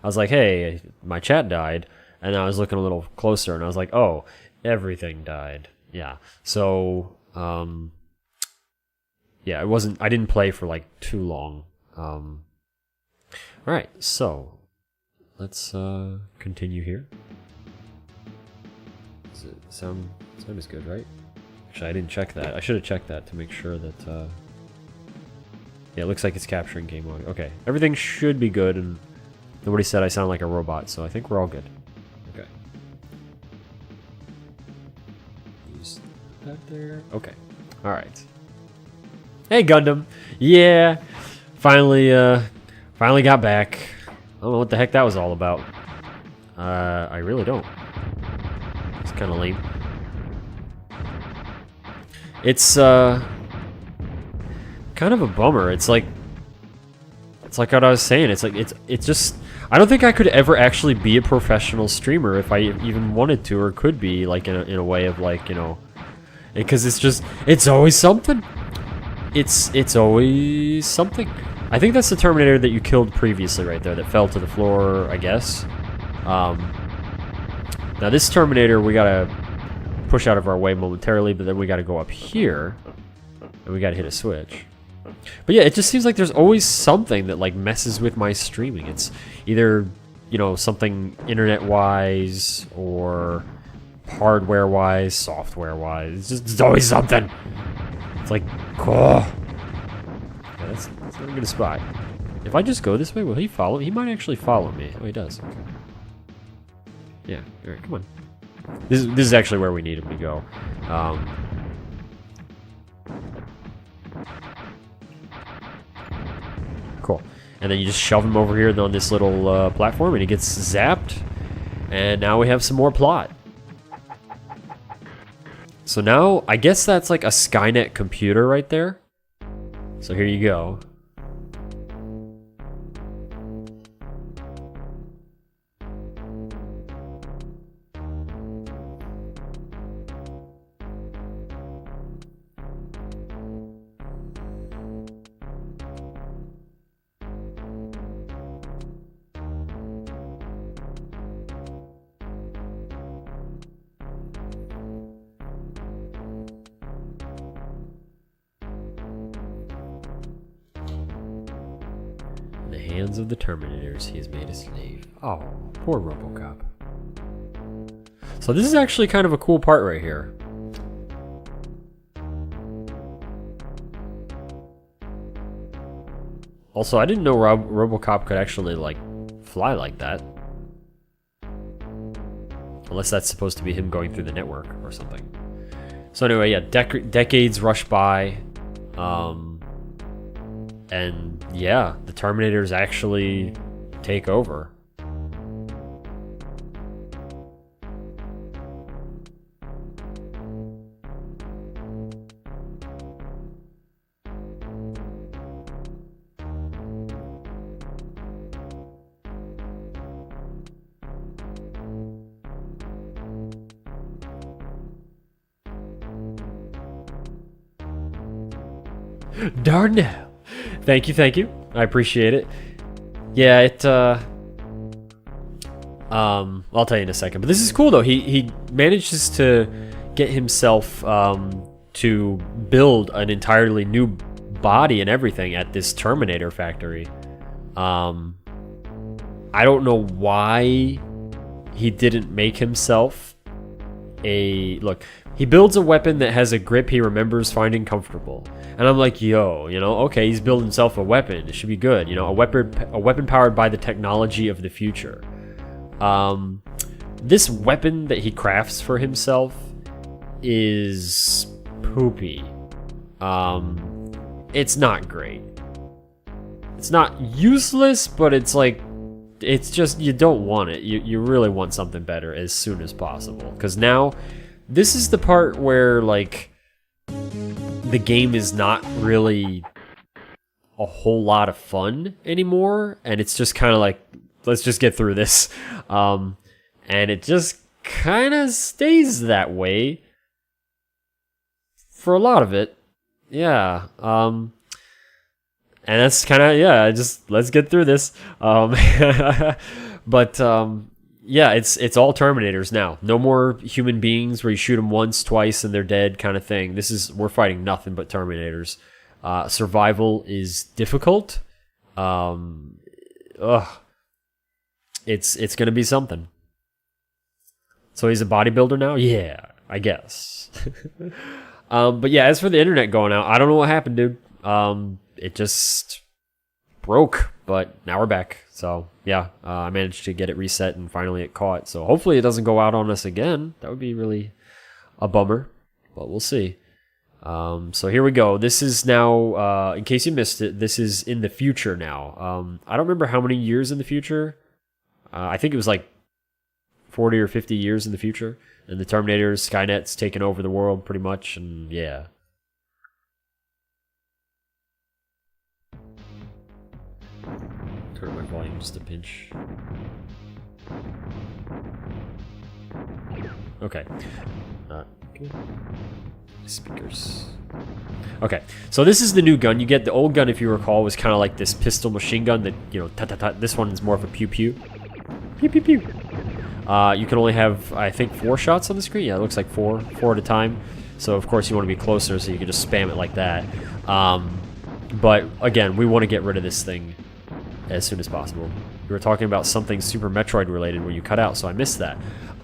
I was like, hey, my chat died. And I was looking a little closer, and I was like, oh, everything died. Yeah. So, yeah, it wasn't. I didn't play for like too long. All right, so let's continue here. Does it sound is good, right? Actually, I didn't check that. I should have checked that to make sure that. Yeah, it looks like it's capturing game audio. Okay, everything should be good, and nobody said I sound like a robot, so I think we're all good. Okay. Use that there. Okay. All right. Hey, Gundam. Yeah, finally got back. I don't know what the heck that was all about. I really don't. It's kind of lame. It's kind of a bummer. It's like what I was saying. It's like it's just. I don't think I could ever actually be a professional streamer if I even wanted to or could be, like in a way of like, you know, because it's always something. It's always something. I think that's the Terminator that you killed previously right there that fell to the floor, I guess. Now this Terminator we gotta push out of our way momentarily, but then we gotta go up here and we gotta hit a switch. But yeah, it just seems like there's always something that like messes with my streaming. It's either, you know, something internet-wise or hardware-wise, software-wise. It's always something. It's like, oh. Yeah, that's not a good spot. If I just go this way, will he follow? He might actually follow me. Oh, he does. Okay. Yeah. All right, come on. This is actually where we need him to go. Cool. And then you just shove him over here on this little platform, and he gets zapped. And now we have some more plot. So now, I guess that's like a Skynet computer right there. So here you go. Hands of the Terminators, he has made a slave. Oh, poor RoboCop. So this is actually kind of a cool part right here. Also, I didn't know RoboCop could actually, like, fly like that. Unless that's supposed to be him going through the network or something. So anyway, yeah, decades rush by. And yeah, the Terminators actually take over. Darnell. Thank you. I appreciate it. Yeah, I'll tell you in a second. But this is cool though. He manages to get himself to build an entirely new body and everything at this Terminator factory. I don't know why he didn't make himself a look. He builds a weapon that has a grip he remembers finding comfortable. And I'm like, yo, you know, okay, he's building himself a weapon. It should be good, you know, a weapon powered by the technology of the future. This weapon that he crafts for himself is poopy. It's not great. It's not useless, but it's like, it's just, you don't want it. You really want something better as soon as possible. Because now, this is the part where, like, the game is not really a whole lot of fun anymore, and it's just kind of like, let's just get through this. And it just kind of stays that way for a lot of it. Yeah. And that's kind of, yeah, just let's get through this. But yeah, it's all Terminators now. No more human beings where you shoot them once, twice, and they're dead kind of thing. We're fighting nothing but Terminators. Survival is difficult. It's gonna be something. So he's a bodybuilder now? Yeah, I guess. But yeah, as for the internet going out, I don't know what happened, dude. It just broke, but now we're back. So yeah, I managed to get it reset and finally it caught. So hopefully it doesn't go out on us again. That would be really a bummer, but we'll see. So here we go. This is now, in case you missed it, this is in the future now. I don't remember how many years in the future. I think it was like 40 or 50 years in the future. And the Terminators, Skynet's taken over the world pretty much, and yeah. Turn my volume just a pinch. Okay. Okay. Speakers. Okay, so this is the new gun. You get the old gun, if you recall, was kind of like this pistol machine gun that, you know, ta-ta-ta. This one is more of a pew-pew. Pew-pew-pew. You can only have, I think, 4 shots on the screen. Yeah, it looks like 4 at a time. So, of course, you want to be closer, so you can just spam it like that. But, again, we want to get rid of this thing as soon as possible. We were talking about something Super Metroid related where you cut out, so I missed that.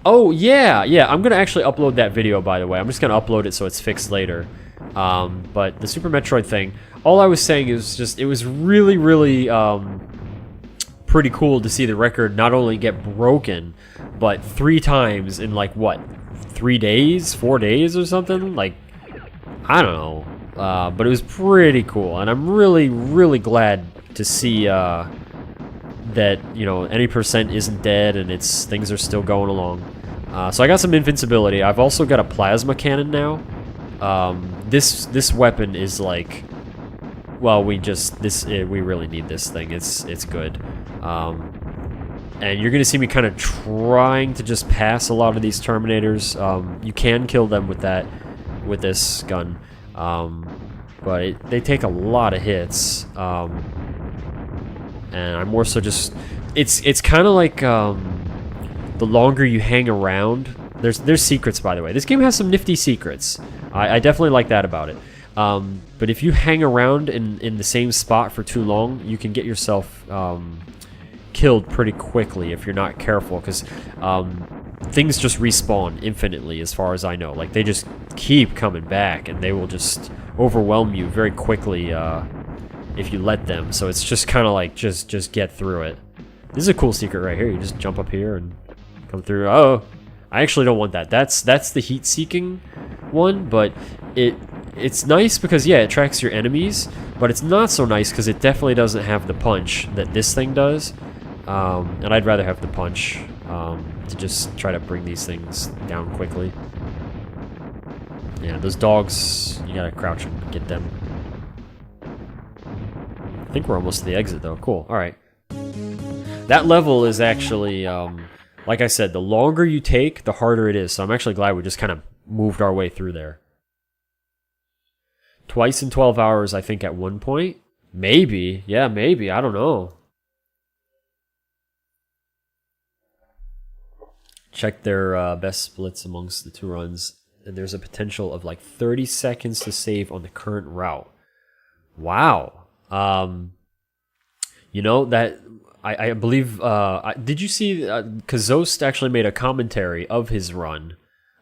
Oh, yeah, I'm going to actually upload that video, by the way. I'm just going to upload it so it's fixed later. But the Super Metroid thing, all I was saying is just, it was really, really pretty cool to see the record not only get broken, but 3 times in, like, what, 3 days, 4 days or something? Like, I don't know. But it was pretty cool, and I'm really, really glad to see that, you know, any percent isn't dead and things are still going along. So I got some invincibility. I've also got a plasma cannon now. This weapon is like, well, we really need this thing. It's good. And you're gonna see me kind of trying to just pass a lot of these Terminators. You can kill them with this gun, but they take a lot of hits. And I'm more so just, it's kind of like the longer you hang around. There's secrets, by the way. This game has some nifty secrets. I definitely like that about it. But if you hang around in the same spot for too long, you can get yourself killed pretty quickly if you're not careful, because things just respawn infinitely, as far as I know. Like, they just keep coming back, and they will just overwhelm you very quickly if you let them. So it's just kind of like, just get through it. This is a cool secret right here. You just jump up here and come through. Oh, I actually don't want that. That's the heat-seeking one, but it's nice because, yeah, it tracks your enemies, but it's not so nice because it definitely doesn't have the punch that this thing does. And I'd rather have the punch to just try to bring these things down quickly. Yeah, those dogs, you gotta crouch and get them. I think we're almost to the exit, though. Cool. Alright. That level is actually, like I said, the longer you take, the harder it is. So I'm actually glad we just kind of moved our way through there. Twice in 12 hours, I think, at one point. Maybe. Yeah, maybe. I don't know. Check their best splits amongst the 2 runs. And there's a potential of like 30 seconds to save on the current route. Wow. You know, that I believe, did you see, Kazost actually made a commentary of his run,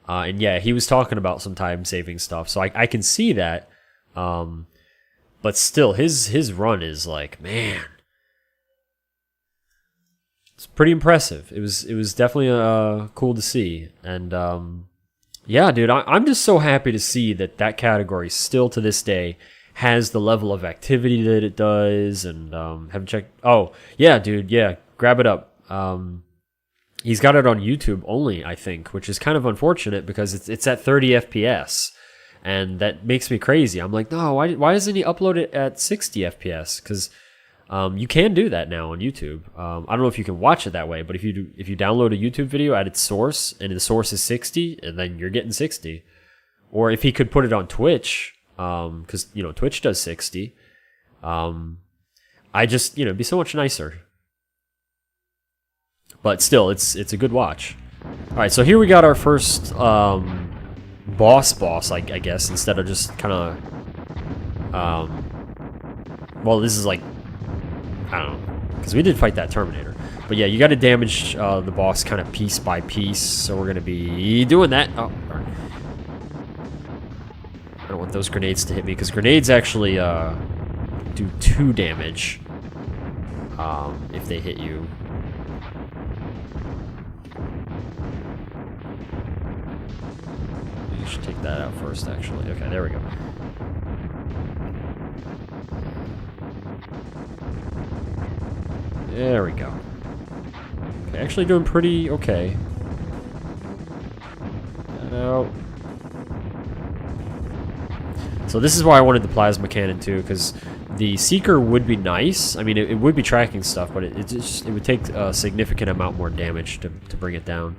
and yeah, he was talking about some time saving stuff, so I can see that, but still, his run is like, man, it's pretty impressive. It was definitely cool to see, and yeah, dude, I'm just so happy to see that category still to this day has the level of activity that it does, and haven't checked. Oh, yeah, dude, yeah, grab it up. He's got it on YouTube only, I think, which is kind of unfortunate because it's at 30 FPS, and that makes me crazy. I'm like, no, why doesn't he upload it at 60 FPS? Because you can do that now on YouTube. I don't know if you can watch it that way, but if you download a YouTube video at its source and the source is 60, and then you're getting 60, or if he could put it on Twitch. Because, you know, Twitch does 60. I just, you know, it'd be so much nicer. But still, it's a good watch. Alright, so here we got our first boss, I guess, instead of just kind of... well, this is like... I don't know. Because we did fight that Terminator. But yeah, you got to damage the boss kind of piece by piece. So we're going to be doing that. Oh, darn. I don't want those grenades to hit me, because grenades actually do 2 damage if they hit you. You should take that out first, actually. Okay, there we go. There we go. Okay, actually doing pretty okay. No. So this is why I wanted the plasma cannon too, because the seeker would be nice. I mean, it would be tracking stuff, but it would take a significant amount more damage to bring it down.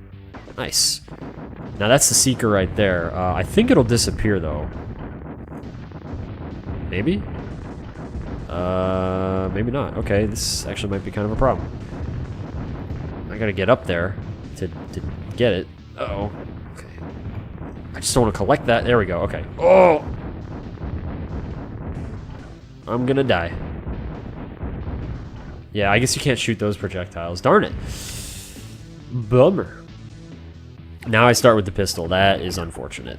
Nice. Now that's the seeker right there. I think it'll disappear though. Maybe? Maybe not. Okay, this actually might be kind of a problem. I gotta get up there to get it. Uh-oh. Okay. I just don't want to collect that. There we go. Okay. Oh! I'm gonna die. Yeah, I guess you can't shoot those projectiles. Darn it. Bummer. Now I start with the pistol. That is unfortunate.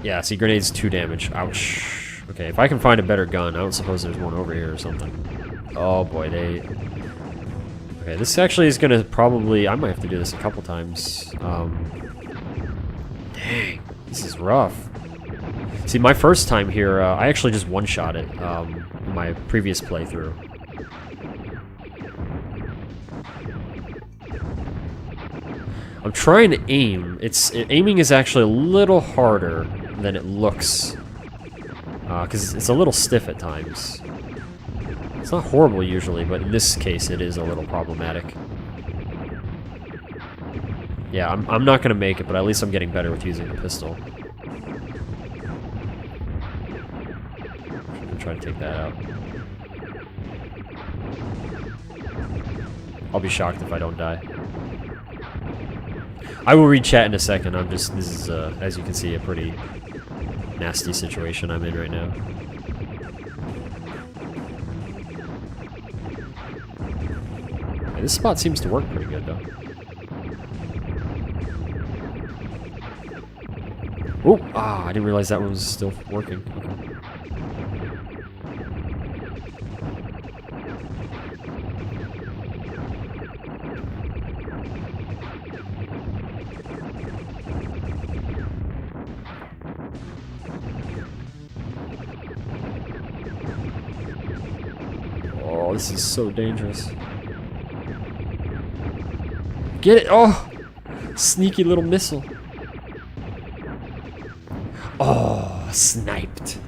Yeah, see, grenades 2 damage. Ouch. Okay, if I can find a better gun. I don't suppose there's one over here or something. Oh boy, they... Okay, this actually is gonna probably... I might have to do this a couple times. Dang, this is rough. See, my first time here, I actually just one-shot it in my previous playthrough. I'm trying to aim. Aiming is actually a little harder than it looks. Because it's a little stiff at times. It's not horrible usually, but in this case it is a little problematic. Yeah, I'm not going to make it, but at least I'm getting better with using the pistol. I'm going to try to take that out. I'll be shocked if I don't die. I will read chat in a second. This is, as you can see, a pretty nasty situation I'm in right now. Okay, this spot seems to work pretty good, though. Oh, I didn't realize that one was still working. Okay. Oh, this is so dangerous. Get it! Oh! Sneaky little missile. Oh, sniped.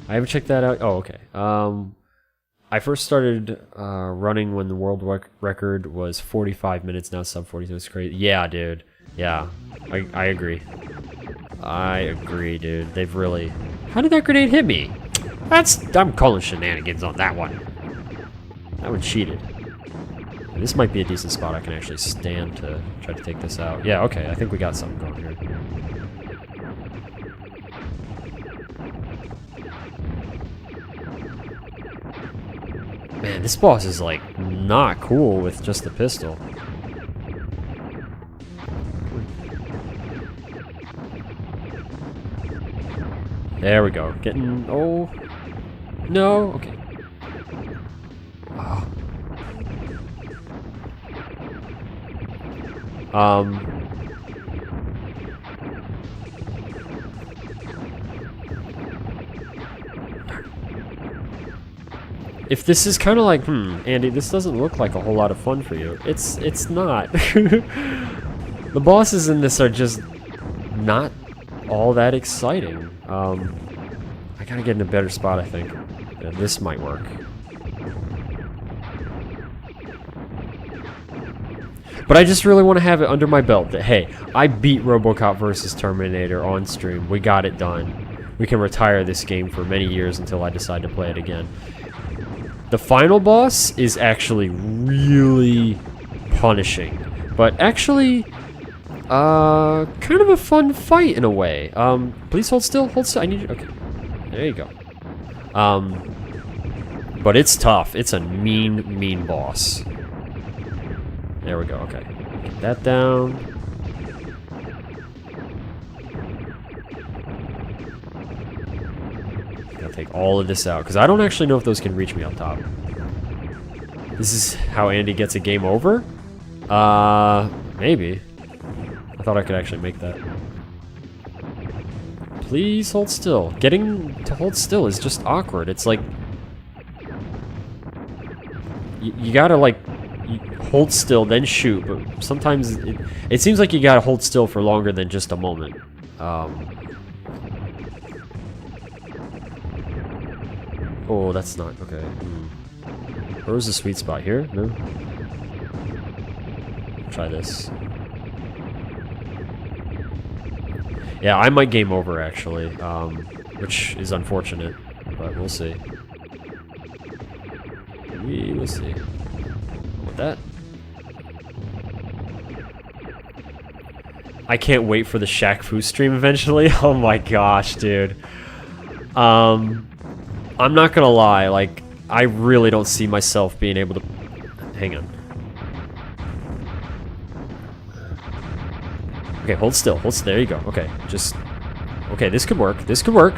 I haven't checked that out. Oh, okay. I first started running when the world record was 45 minutes, now sub 42. It's crazy. Yeah, dude. Yeah, I agree. I agree, dude. They've really... How did that grenade hit me? I'm calling shenanigans on that one. That one cheated. This might be a decent spot I can actually stand to try to take this out. Yeah, okay, I think we got something going here. Man, this boss is like not cool with just the pistol. There we go. Getting... Oh. No. Okay. Oh. If this is kind of like, Andy, this doesn't look like a whole lot of fun for you. It's not. The bosses in this are just not all that exciting. I gotta get in a better spot, I think. Yeah, this might work. But I just really want to have it under my belt that, hey, I beat RoboCop versus Terminator on stream. We got it done. We can retire this game for many years until I decide to play it again. The final boss is actually really punishing, but actually, kind of a fun fight in a way. Please hold still, I need you, okay. There you go. But it's tough. It's a mean boss. There we go, okay. Get that down. Gotta take all of this out, because I don't actually know if those can reach me up top. This is how Andy gets a game over? Maybe. I thought I could actually make that. Please hold still. Getting to hold still is just awkward. It's like... You gotta, like, hold still, then shoot, but sometimes it seems like you gotta hold still for longer than just a moment. Oh, that's not... okay. Where was the sweet spot? Here? No? Try this. Yeah, I might game over, actually, which is unfortunate, but we'll see. We will see. With that. I can't wait for the Shaq Fu stream eventually. Oh my gosh, dude. I'm not gonna lie, like, I really don't see myself being able to... Hang on. Okay, hold still, there you go. Okay, just... Okay, this could work, this could work.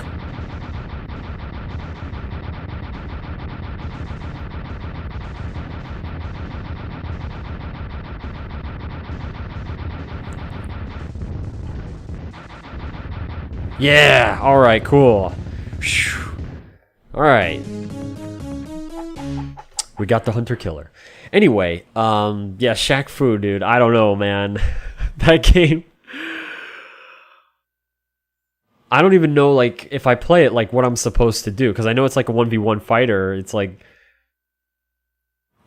Yeah! Alright, cool. Alright. We got the hunter-killer. Anyway, yeah, Shaq Fu, dude. I don't know, man. That game... I don't even know, like, if I play it, like, what I'm supposed to do. Because I know it's like a 1v1 fighter. It's like...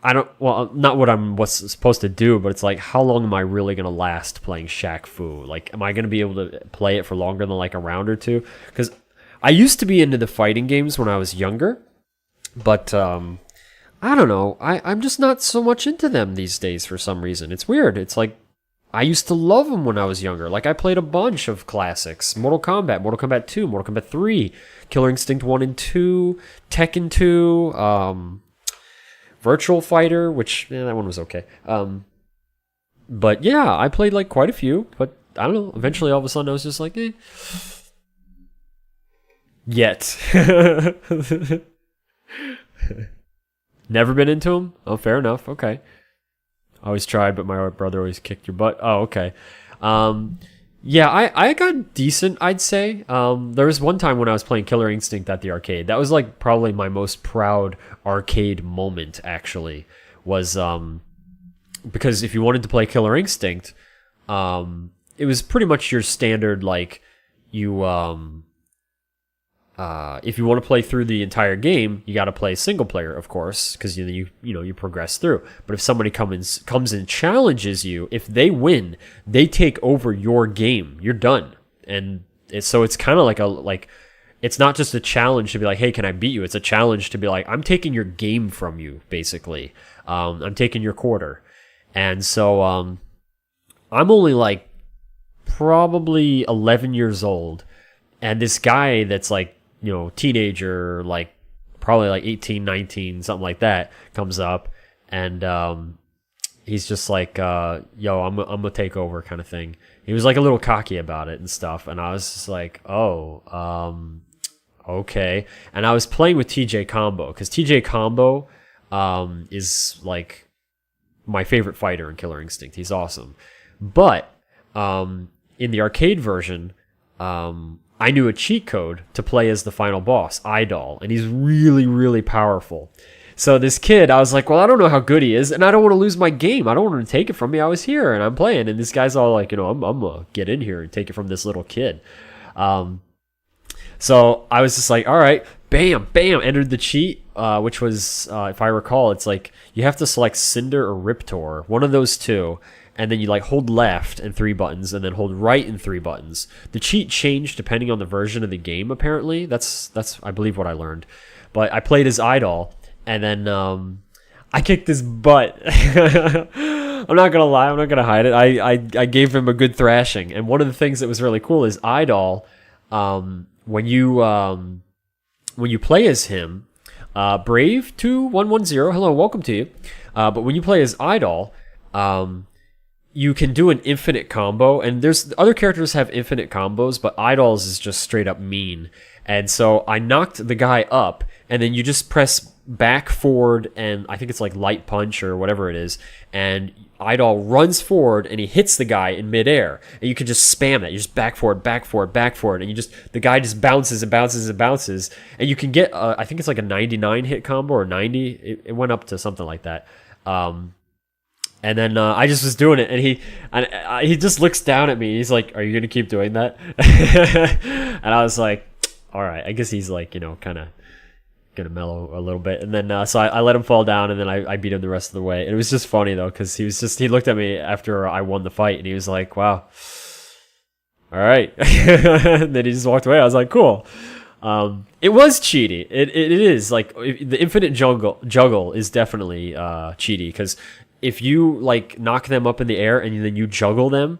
I don't... Well, not what I'm supposed to do, but it's like, how long am I really going to last playing Shaq Fu? Like, am I going to be able to play it for longer than, like, a round or two? Because I used to be into the fighting games when I was younger. But, I don't know. I'm just not so much into them these days for some reason. It's weird. It's like... I used to love them when I was younger. Like, I played a bunch of classics. Mortal Kombat 2, Mortal Kombat 3, Killer Instinct 1 and 2, Tekken 2, Virtual Fighter, which, that one was okay. But yeah, I played, like, quite a few, but I don't know. Eventually, all of a sudden, I was just like, eh. Yet. Never been into them? Oh, fair enough. Okay. I always tried, but my brother always kicked your butt. Oh, okay. Yeah, I got decent, I'd say. There was one time when I was playing Killer Instinct at the arcade. That was, like, probably my most proud arcade moment, actually. Was, because if you wanted to play Killer Instinct, it was pretty much your standard, like, you, if you want to play through the entire game, you got to play single player, of course, because you progress through. But if somebody comes and challenges you, if they win, they take over your game. You're done, and so it's kind of like it's not just a challenge to be like, hey, can I beat you? It's a challenge to be like, I'm taking your game from you, basically. I'm taking your quarter, and so I'm only like probably 11 years old, and this guy that's like, teenager, like probably like 18, 19, something like that, comes up, and he's just like, yo, I'm gonna take over, kind of thing. He was like a little cocky about it and stuff, and I was just like, oh, okay. And I was playing with TJ Combo, because TJ Combo is like my favorite fighter in Killer Instinct. He's awesome. But in the arcade version, I knew a cheat code to play as the final boss, Idol, and he's really, really powerful. So this kid, I was like, well, I don't know how good he is, and I don't want to lose my game. I don't want him to take it from me. I was here, and I'm playing, and this guy's all like, I'm going to get in here and take it from this little kid. So I was just like, all right, bam, bam, entered the cheat, which was, if I recall, it's like, you have to select Cinder or Riptor, one of those two. And then you like hold left and 3 buttons, and then hold right and 3 buttons. The cheat changed depending on the version of the game, apparently. That's I believe what I learned. But I played as Idol, and then I kicked his butt. I'm not gonna lie, I'm not gonna hide it. I gave him a good thrashing, and one of the things that was really cool is Idol. When you play as him, Brave2110, hello, welcome to you. But when you play as Idol, you can do an infinite combo, and there's other characters have infinite combos, but Idol's is just straight up mean. And so I knocked the guy up, and then you just press back, forward, and I think it's like light punch or whatever it is, and Idol runs forward and he hits the guy in midair, and you can just spam that. You just back forward, back forward, back forward, and the guy just bounces and bounces and bounces, and you can get I think it's like a 99 hit combo or 90. It went up to something like that. And then I just was doing it, and he just looks down at me. He's like, "Are you gonna keep doing that?" And I was like, "All right." I guess he's like, kind of gonna mellow a little bit. And then so I let him fall down, and then I beat him the rest of the way. It was just funny though, because he looked at me after I won the fight, and he was like, "Wow, all right." And then he just walked away. I was like, "Cool." It was cheaty. It is like the infinite juggle is definitely cheaty, because if you like knock them up in the air and then you juggle them,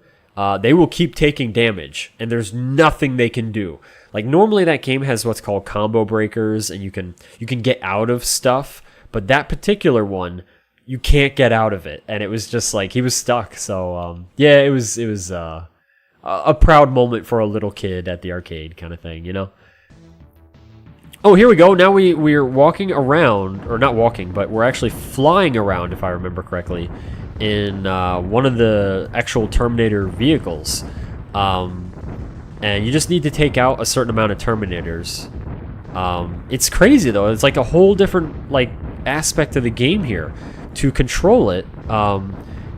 they will keep taking damage, and there's nothing they can do. Like normally that game has what's called combo breakers, and you can get out of stuff, but that particular one you can't get out of it, and it was just like he was stuck. So yeah, it was a proud moment for a little kid at the arcade kind of thing, Oh, here we go. Now we're walking around, or not walking, but we're actually flying around, if I remember correctly, in one of the actual Terminator vehicles. And you just need to take out a certain amount of Terminators. It's crazy, though. It's like a whole different aspect of the game here. To control it,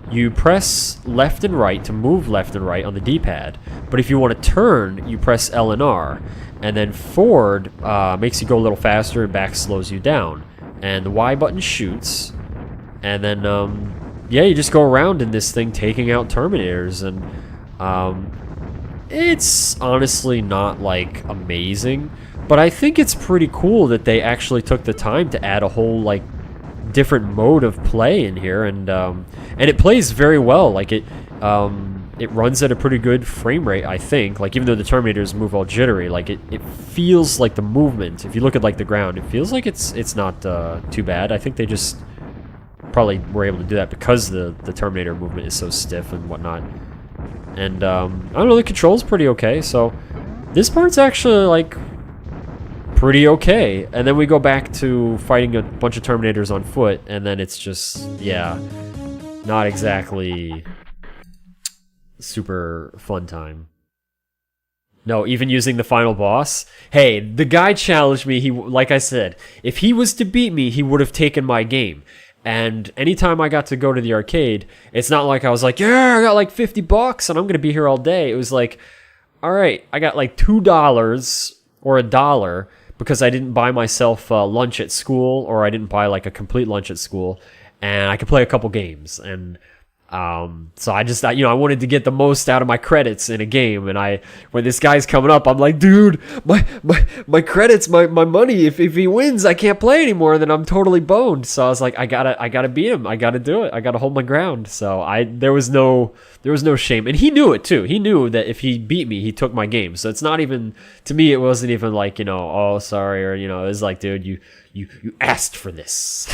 you press left and right to move left and right on the D-pad. But if you want to turn, you press L and R. And then forward makes you go a little faster, and back slows you down. And the Y button shoots. And then, yeah, you just go around in this thing taking out Terminators. And it's honestly not, amazing. But I think it's pretty cool that they actually took the time to add a whole, different mode of play in here. And it plays very well. It runs at a pretty good frame rate, I think. Even though the Terminators move all jittery, it feels like the movement. If you look at the ground, it feels like it's not too bad. I think they just probably were able to do that because the Terminator movement is so stiff and whatnot. And I don't know, the control's pretty okay. So this part's actually pretty okay. And then we go back to fighting a bunch of Terminators on foot, and then it's just, yeah, not exactly super fun time. No, even using the final boss. Hey, the guy challenged me. He, like I said, if he was to beat me, he would have taken my game. And anytime I got to go to the arcade, it's not like I was like, yeah, I got $50 and I'm gonna be here all day. It was like, all right, I got $2 or $1 because I didn't buy myself lunch at school, or I didn't buy a complete lunch at school, and I could play a couple games. And so I wanted to get the most out of my credits in a game, and when this guy's coming up, I'm like, dude, my credits, my money, if he wins, I can't play anymore, and then I'm totally boned. So I was like, I gotta beat him, I gotta do it, I gotta hold my ground. So there was no shame, and he knew it too. He knew that if he beat me, he took my game. So it's not even, to me, it wasn't even oh, sorry, or it was like, dude, you asked for this.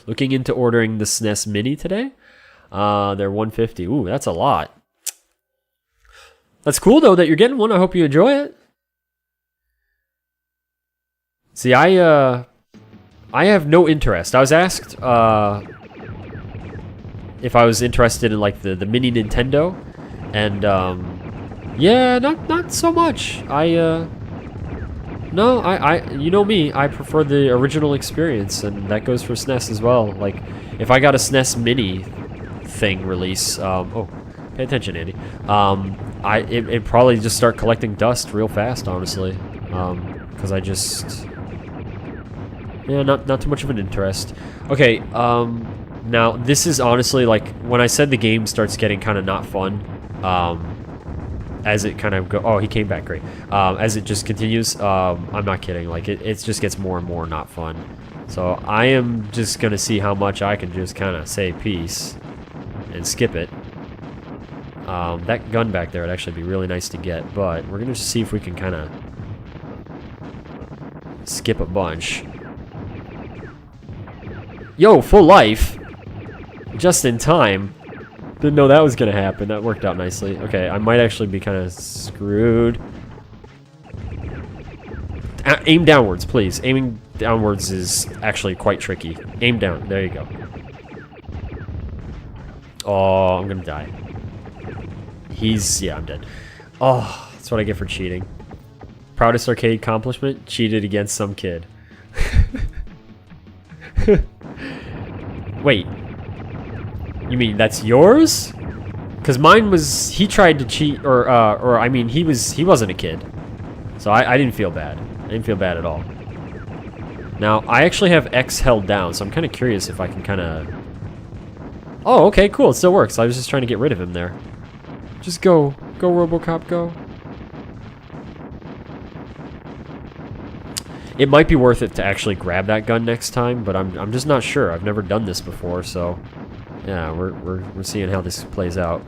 Looking into ordering the SNES Mini today. They're $150. Ooh, that's a lot. That's cool though that you're getting one. I hope you enjoy it. See, I have no interest. I was asked if I was interested in the mini Nintendo, and yeah, not so much. No, you know me, I prefer the original experience, and that goes for SNES as well. If I got a SNES Mini thing release, oh, pay attention, Andy. It'd probably just start collecting dust real fast, honestly. Because I just, yeah, not too much of an interest. Okay, now this is honestly when I said the game starts getting kind of not fun. As it kind of oh, he came back, great. As it just continues, I'm not kidding, it just gets more and more not fun. So I am just gonna see how much I can just kind of say peace and skip it. That gun back there would actually be really nice to get, but we're gonna just see if we can kind of skip a bunch. Yo, full life! Just in time. Didn't know that was gonna happen. That worked out nicely. Okay, I might actually be kind of screwed. Aim downwards, please. Aiming downwards is actually quite tricky. Aim down. There you go. Oh, I'm gonna die. Yeah, I'm dead. Oh, that's what I get for cheating. Proudest arcade accomplishment? Cheated against some kid. Wait. You mean that's yours? Because mine was, he tried to cheat, or I mean, he wasn't a kid. So I didn't feel bad. I didn't feel bad at all. Now, I actually have X held down, so I'm kind of curious if I can kind of... Oh, okay, cool, it still works. I was just trying to get rid of him there. Just go. Go, RoboCop, go. It might be worth it to actually grab that gun next time, but I'm just not sure. I've never done this before, so... Yeah, we're seeing how this plays out.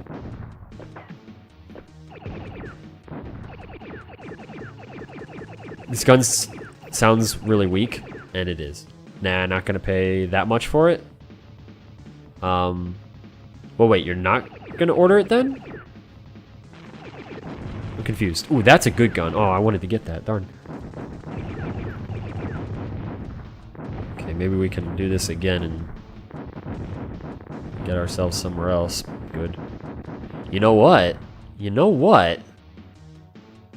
This gun sounds really weak, and it is. Nah, not gonna pay that much for it. Well, wait, you're not gonna order it then? I'm confused. Ooh, that's a good gun. Oh, I wanted to get that. Darn. Okay, maybe we can do this again and get ourselves somewhere else. Good. You know what? You know what?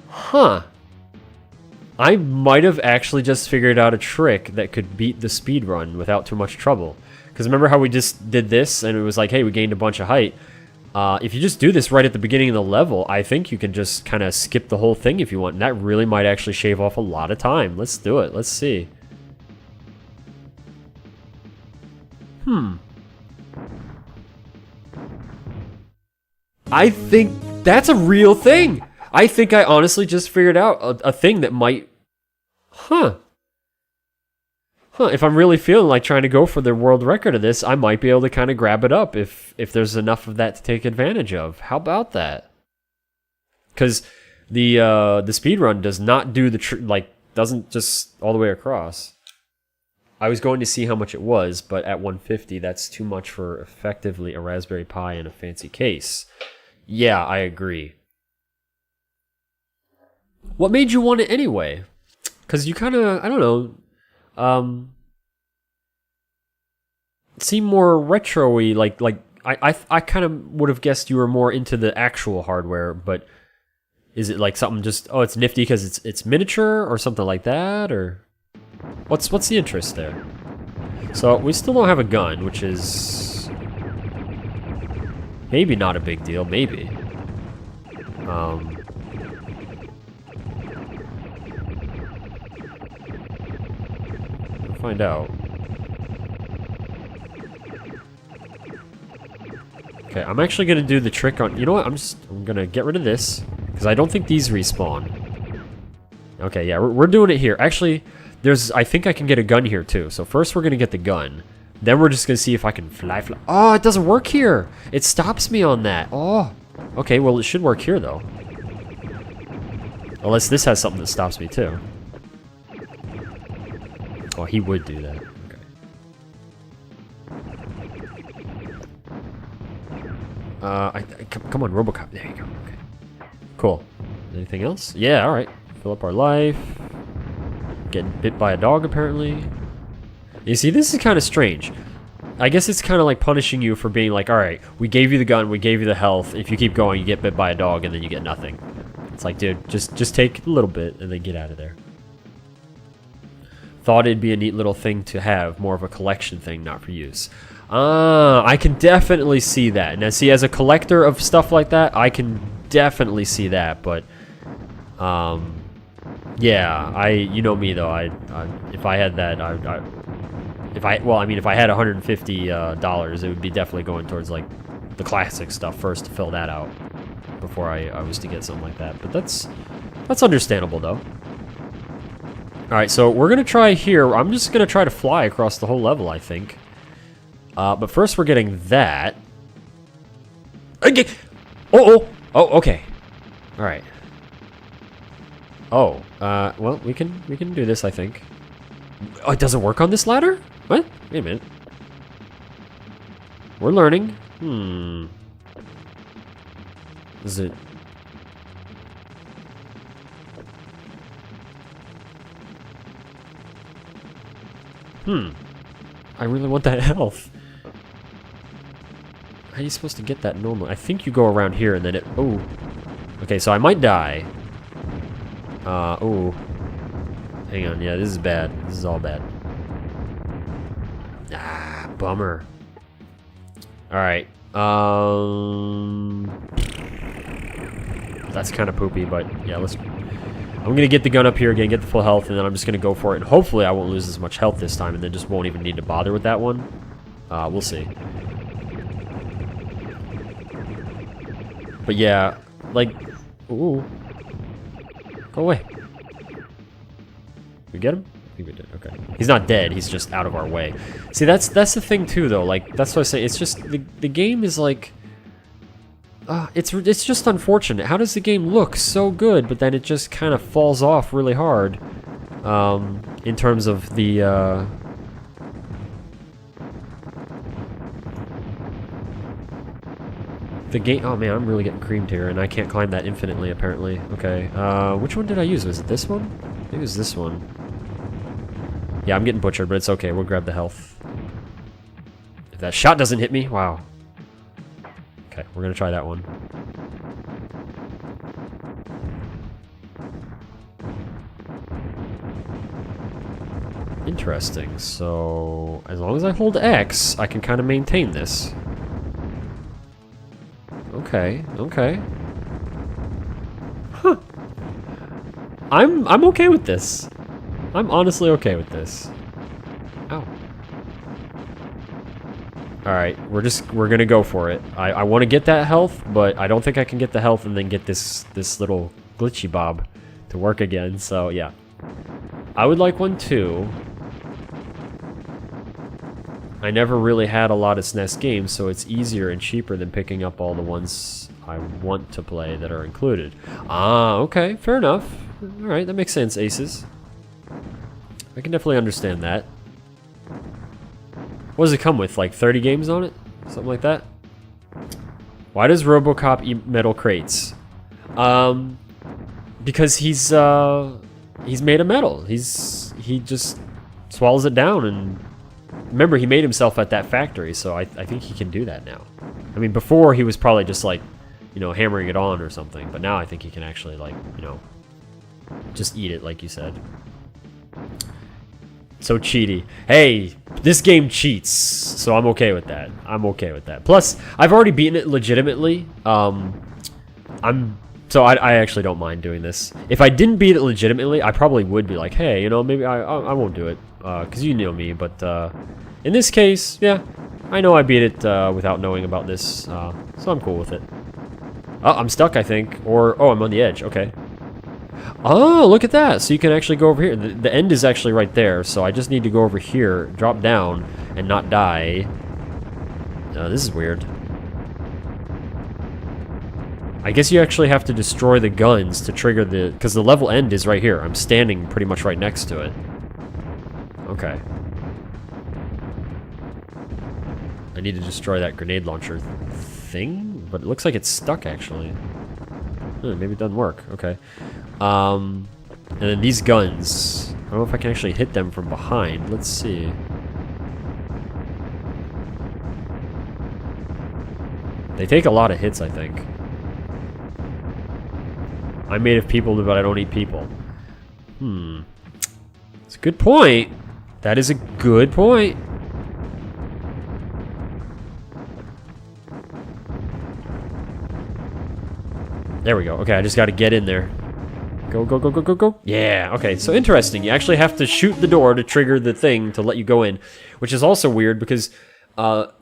Huh. I might have actually just figured out a trick that could beat the speed run without too much trouble. Because remember how we just did this and it was like, hey, we gained a bunch of height. If you just do this right at the beginning of the level, I think you can just kind of skip the whole thing if you want. And that really might actually shave off a lot of time. Let's do it. Let's see. I think that's a real thing. I think I honestly just figured out a thing that might... Huh, if I'm really feeling like trying to go for the world record of this, I might be able to kind of grab it up if there's enough of that to take advantage of. How about that? Because the speedrun does not do the... doesn't just all the way across. I was going to see how much it was, but at 150, that's too much for effectively a Raspberry Pi in a fancy case. Yeah, I agree. What made you want it anyway? Because you kind of, I don't know, seem more retro-y, like I kind of would have guessed you were more into the actual hardware, but is it like something just, oh, it's nifty because it's miniature or something like that, or what's the interest there? So we still don't have a gun, which is maybe not a big deal, maybe. Find out. Okay, I'm actually gonna do the trick on... You know what? I'm gonna get rid of this because I don't think these respawn. Okay, yeah, we're doing it here. Actually, I think I can get a gun here too. So first we're gonna get the gun. Then we're just gonna see if I can fly. Oh, it doesn't work here. It stops me on that. Oh, okay. Well, it should work here though. Unless this has something that stops me too. Oh, he would do that. Okay. Come on, RoboCop. There you go. Okay. Cool. Anything else? Yeah, alright. Fill up our life. Getting bit by a dog, apparently. You see, this is kind of strange. I guess it's kind of like punishing you for being like, alright, we gave you the gun, we gave you the health. If you keep going, you get bit by a dog, and then you get nothing. It's like, dude, just take a little bit, and then get out of there. Thought it'd be a neat little thing to have, more of a collection thing, not for use. I can definitely see that. Now, see, as a collector of stuff like that, I can definitely see that. But, yeah, you know me though. If I had that, if I had $150, it would be definitely going towards like the classic stuff first to fill that out before I was to get something like that. But that's understandable though. Alright, so we're going to try here. I'm just going to try to fly across the whole level, I think. But first we're getting that. Okay. Oh, okay. Alright. Oh, well, we can do this, I think. Oh, it doesn't work on this ladder? What? Wait a minute. We're learning. Is it... I really want that health. How are you supposed to get that normally? I think you go around here and then it... Oh. Okay, so I might die. Oh. Hang on, yeah, this is bad. This is all bad. Ah, bummer. Alright. That's kind of poopy, but yeah, let's... I'm gonna get the gun up here again, get the full health, and then I'm just gonna go for it. And hopefully I won't lose as much health this time, and then just won't even need to bother with that one. We'll see. But yeah, like... Ooh. Go away. We get him? I think we did, okay. He's not dead, he's just out of our way. See, that's the thing too, though. Like, that's what I say, it's just... The game is like... it's just unfortunate. How does the game look so good, but then it just kind of falls off really hard, in terms of the, game. Oh man, I'm really getting creamed here, and I can't climb that infinitely, apparently. Okay, which one did I use? Was it this one? I think it was this one. Yeah, I'm getting butchered, but it's okay. We'll grab the health. If that shot doesn't hit me, wow. Okay, we're gonna try that one. Interesting. So, as long as I hold X, I can kind of maintain this. Okay, okay. Huh. I'm okay with this. I'm honestly okay with this. Ow. Alright, we're gonna go for it. I want to get that health, but I don't think I can get the health and then get this little glitchy bob to work again, so yeah. I would like one too. I never really had a lot of SNES games, so it's easier and cheaper than picking up all the ones I want to play that are included. Ah, okay, fair enough. Alright, that makes sense, Aces. I can definitely understand that. What does it come with? Like 30 games on it? Something like that? Why does RoboCop eat metal crates? Because he's made of metal. He just swallows it down, and remember, he made himself at that factory, so I think he can do that now. I mean, before he was probably just like, you know, hammering it on or something, but now I think he can actually, like, you know, just eat it like you said. So cheaty. Hey, this game cheats, so I'm okay with that. I'm okay with that. Plus, I've already beaten it legitimately. So I actually don't mind doing this. If I didn't beat it legitimately, I probably would be like, hey, you know, maybe I won't do it, because you know me. But in this case, yeah, I know I beat it without knowing about this, so I'm cool with it. Oh, I'm stuck, I think, or oh, I'm on the edge. Okay. Oh, look at that! So you can actually go over here. The end is actually right there, so I just need to go over here, drop down, and not die. This is weird. I guess you actually have to destroy the guns to trigger the... Because the level end is right here. I'm standing pretty much right next to it. Okay. I need to destroy that grenade launcher thing? But it looks like it's stuck, actually. Maybe it doesn't work. Okay. And then these guns. I don't know if I can actually hit them from behind. Let's see. They take a lot of hits, I think. I'm made of people, but I don't eat people. It's a good point. That is a good point. There we go. Okay, I just got to get in there. Go, go, go, go, go, go. Yeah, okay, so interesting. You actually have to shoot the door to trigger the thing to let you go in, which is also weird because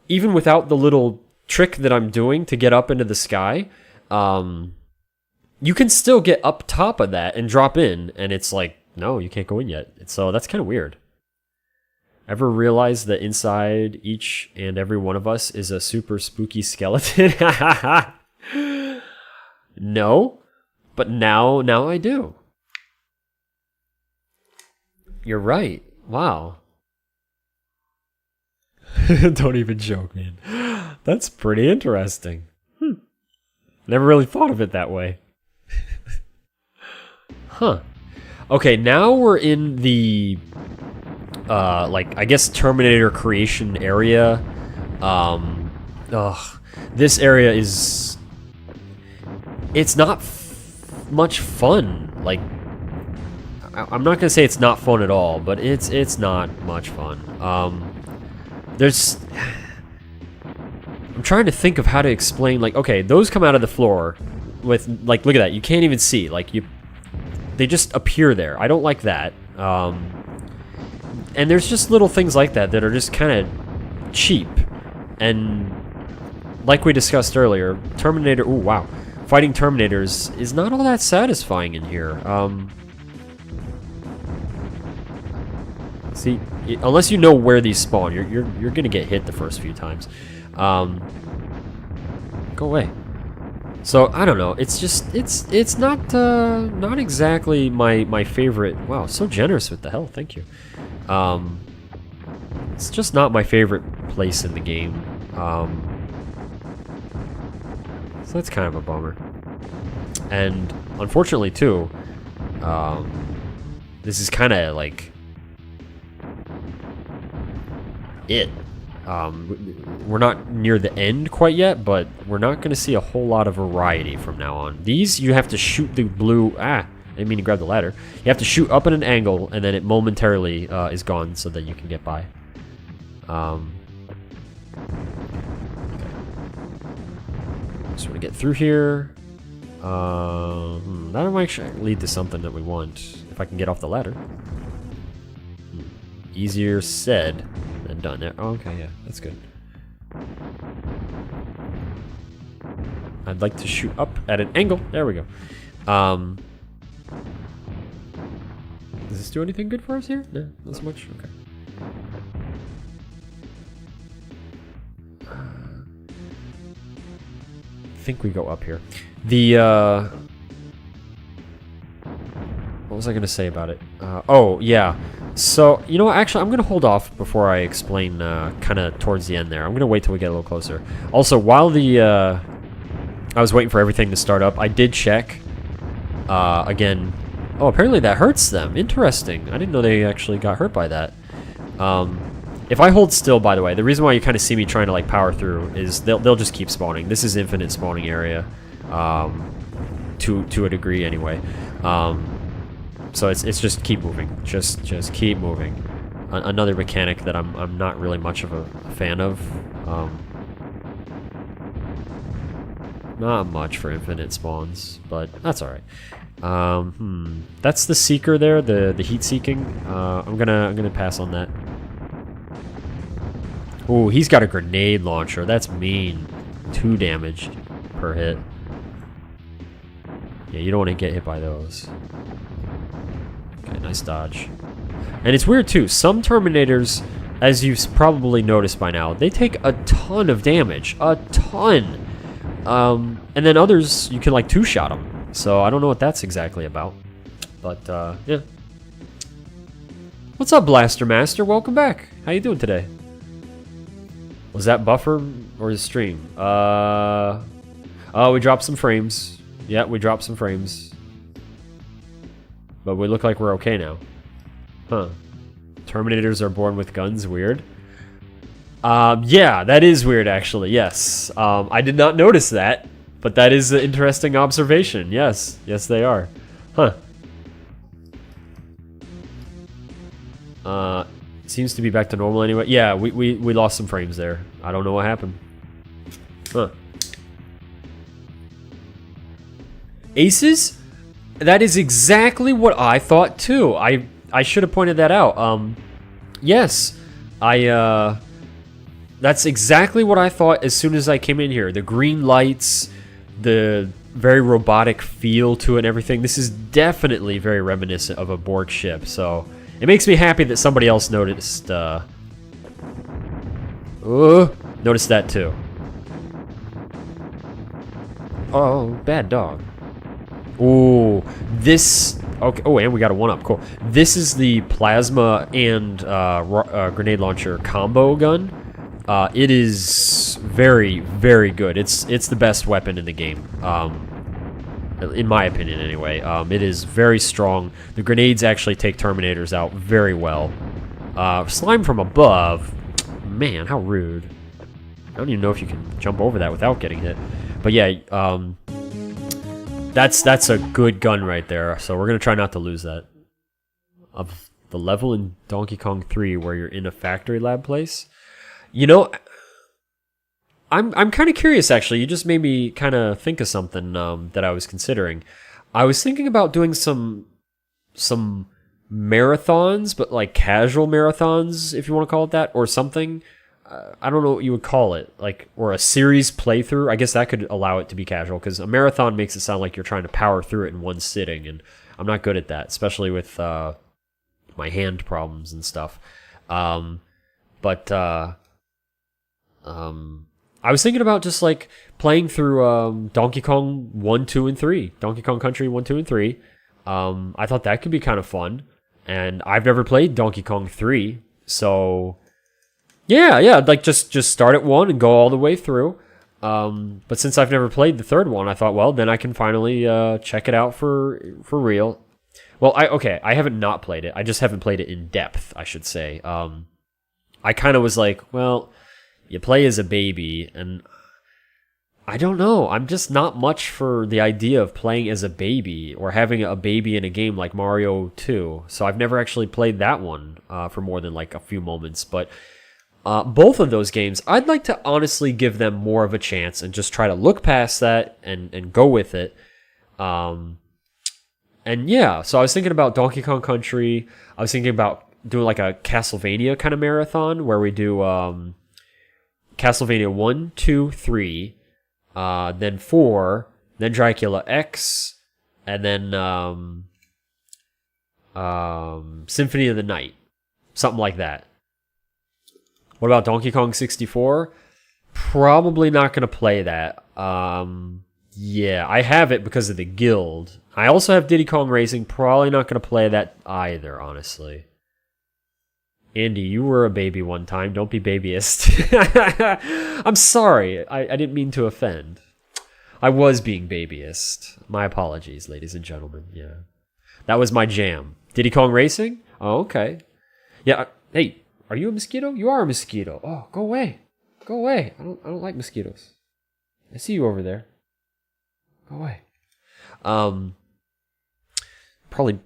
even without the little trick that I'm doing to get up into the sky, you can still get up top of that and drop in, and it's like No, you can't go in yet. So that's kind of weird. Ever realize that inside each and every one of us is a super spooky skeleton? No, but now I do. You're right. Wow. Don't even joke, man. That's pretty interesting. Never really thought of it that way. Huh. Okay, now we're in the like, I guess, Terminator creation area. This area is... It's not much fun. Like, I'm not gonna say it's not fun at all, but it's not much fun. There's... I'm trying to think of how to explain, like, okay, those come out of the floor with, like, look at that, you can't even see, like, they just appear there. I don't like that. And there's just little things like that that are just kind of cheap. And like we discussed earlier, Terminator, ooh, wow. Fighting Terminators is not all that satisfying in here. See, unless you know where these spawn, you're gonna get hit the first few times. Go away. So I don't know. It's just it's not exactly my favorite. Wow, so generous with the health. Thank you. It's just not my favorite place in the game. So that's kind of a bummer. And unfortunately too, this is kind of like it. We're not near the end quite yet, but we're not going to see a whole lot of variety from now on. These, you have to shoot the blue... I didn't mean to grab the ladder. You have to shoot up at an angle, and then it momentarily is gone so that you can get by. Okay. Just want to get through here. That might actually lead to something that we want, if I can get off the ladder. Easier said than done. There. Oh, okay, yeah, that's good. I'd like to shoot up at an angle. There we go. Does this do anything good for us here? No, not so much. Okay. I think we go up here. The what was I gonna say about it? Oh yeah. So, you know what, actually, I'm going to hold off before I explain kind of towards the end there. I'm going to wait till we get a little closer. Also, while I was waiting for everything to start up, I did check, again, oh, apparently that hurts them. Interesting. I didn't know they actually got hurt by that. If I hold still, by the way, the reason why you kind of see me trying to, like, power through is they'll just keep spawning. This is infinite spawning area, to a degree anyway. So it's just keep moving, just keep moving. Another mechanic that I'm not really much of a fan of. Not much for infinite spawns, but that's all right. That's the seeker there, the heat seeking. I'm gonna pass on that. Ooh, he's got a grenade launcher. That's mean. 2 damage per hit. Yeah, you don't want to get hit by those. Okay, nice dodge. And it's weird too, some Terminators, as you've probably noticed by now, they take a ton of damage. A ton! And then others, you can like 2-shot them. So I don't know what that's exactly about. But, yeah. What's up, Blaster Master? Welcome back. How you doing today? Was that buffer or the stream? Oh, we dropped some frames. Yeah, we dropped some frames. But we look like we're okay now. Huh. Terminators are born with guns. Weird. Yeah, that is weird, actually. Yes. I did not notice that, but that is an interesting observation. Yes. Yes, they are. Huh. Seems to be back to normal anyway. Yeah, we lost some frames there. I don't know what happened. Huh. Aces? That is exactly what I thought too. I should have pointed that out. Yes, that's exactly what I thought as soon as I came in here. The green lights, the very robotic feel to it and everything. This is definitely very reminiscent of a Borg ship, so it makes me happy that somebody else noticed that too. Oh, bad dog. Ooh, this... Okay. Oh, and we got a 1-up. Cool. This is the plasma and grenade launcher combo gun. It is very, very good. It's the best weapon in the game, in my opinion anyway. It is very strong. The grenades actually take Terminators out very well. Slime from above. Man, how rude. I don't even know if you can jump over that without getting hit. But yeah, that's a good gun right there. So we're gonna try not to lose that. Of the level in Donkey Kong 3 where you're in a factory lab place. You know, I'm kind of curious actually. You just made me kind of think of something that I was considering. I was thinking about doing some marathons, but like casual marathons, if you want to call it that, or something. I don't know what you would call it, like, or a series playthrough. I guess that could allow it to be casual, because a marathon makes it sound like you're trying to power through it in one sitting, and I'm not good at that, especially with my hand problems and stuff. I was thinking about just like playing through Donkey Kong 1, 2, and 3, Donkey Kong Country 1, 2, and 3. I thought that could be kind of fun, and I've never played Donkey Kong 3, so. Yeah, like just start at 1 and go all the way through. But since I've never played the third one, I thought, well, then I can finally check it out for real. Well, I haven't not played it. I just haven't played it in depth, I should say. I kind of was like, well, you play as a baby, and I don't know. I'm just not much for the idea of playing as a baby or having a baby in a game like Mario 2. So I've never actually played that one for more than like a few moments, but. Both of those games, I'd like to honestly give them more of a chance and just try to look past that and go with it. And yeah, so I was thinking about Donkey Kong Country. I was thinking about doing like a Castlevania kind of marathon where we do Castlevania 1, 2, 3, then 4, then Dracula X, and then Symphony of the Night. Something like that. What about Donkey Kong 64? Probably not going to play that. Yeah, I have it because of the guild. I also have Diddy Kong Racing. Probably not going to play that either, honestly. Andy, you were a baby one time. Don't be babyist. I'm sorry. I didn't mean to offend. I was being babyist. My apologies, ladies and gentlemen. Yeah. That was my jam. Diddy Kong Racing? Oh, okay. Yeah, hey. Are you a mosquito? You are a mosquito. Oh, go away. Go away. I don't like mosquitoes. I see you over there. Go away. Probably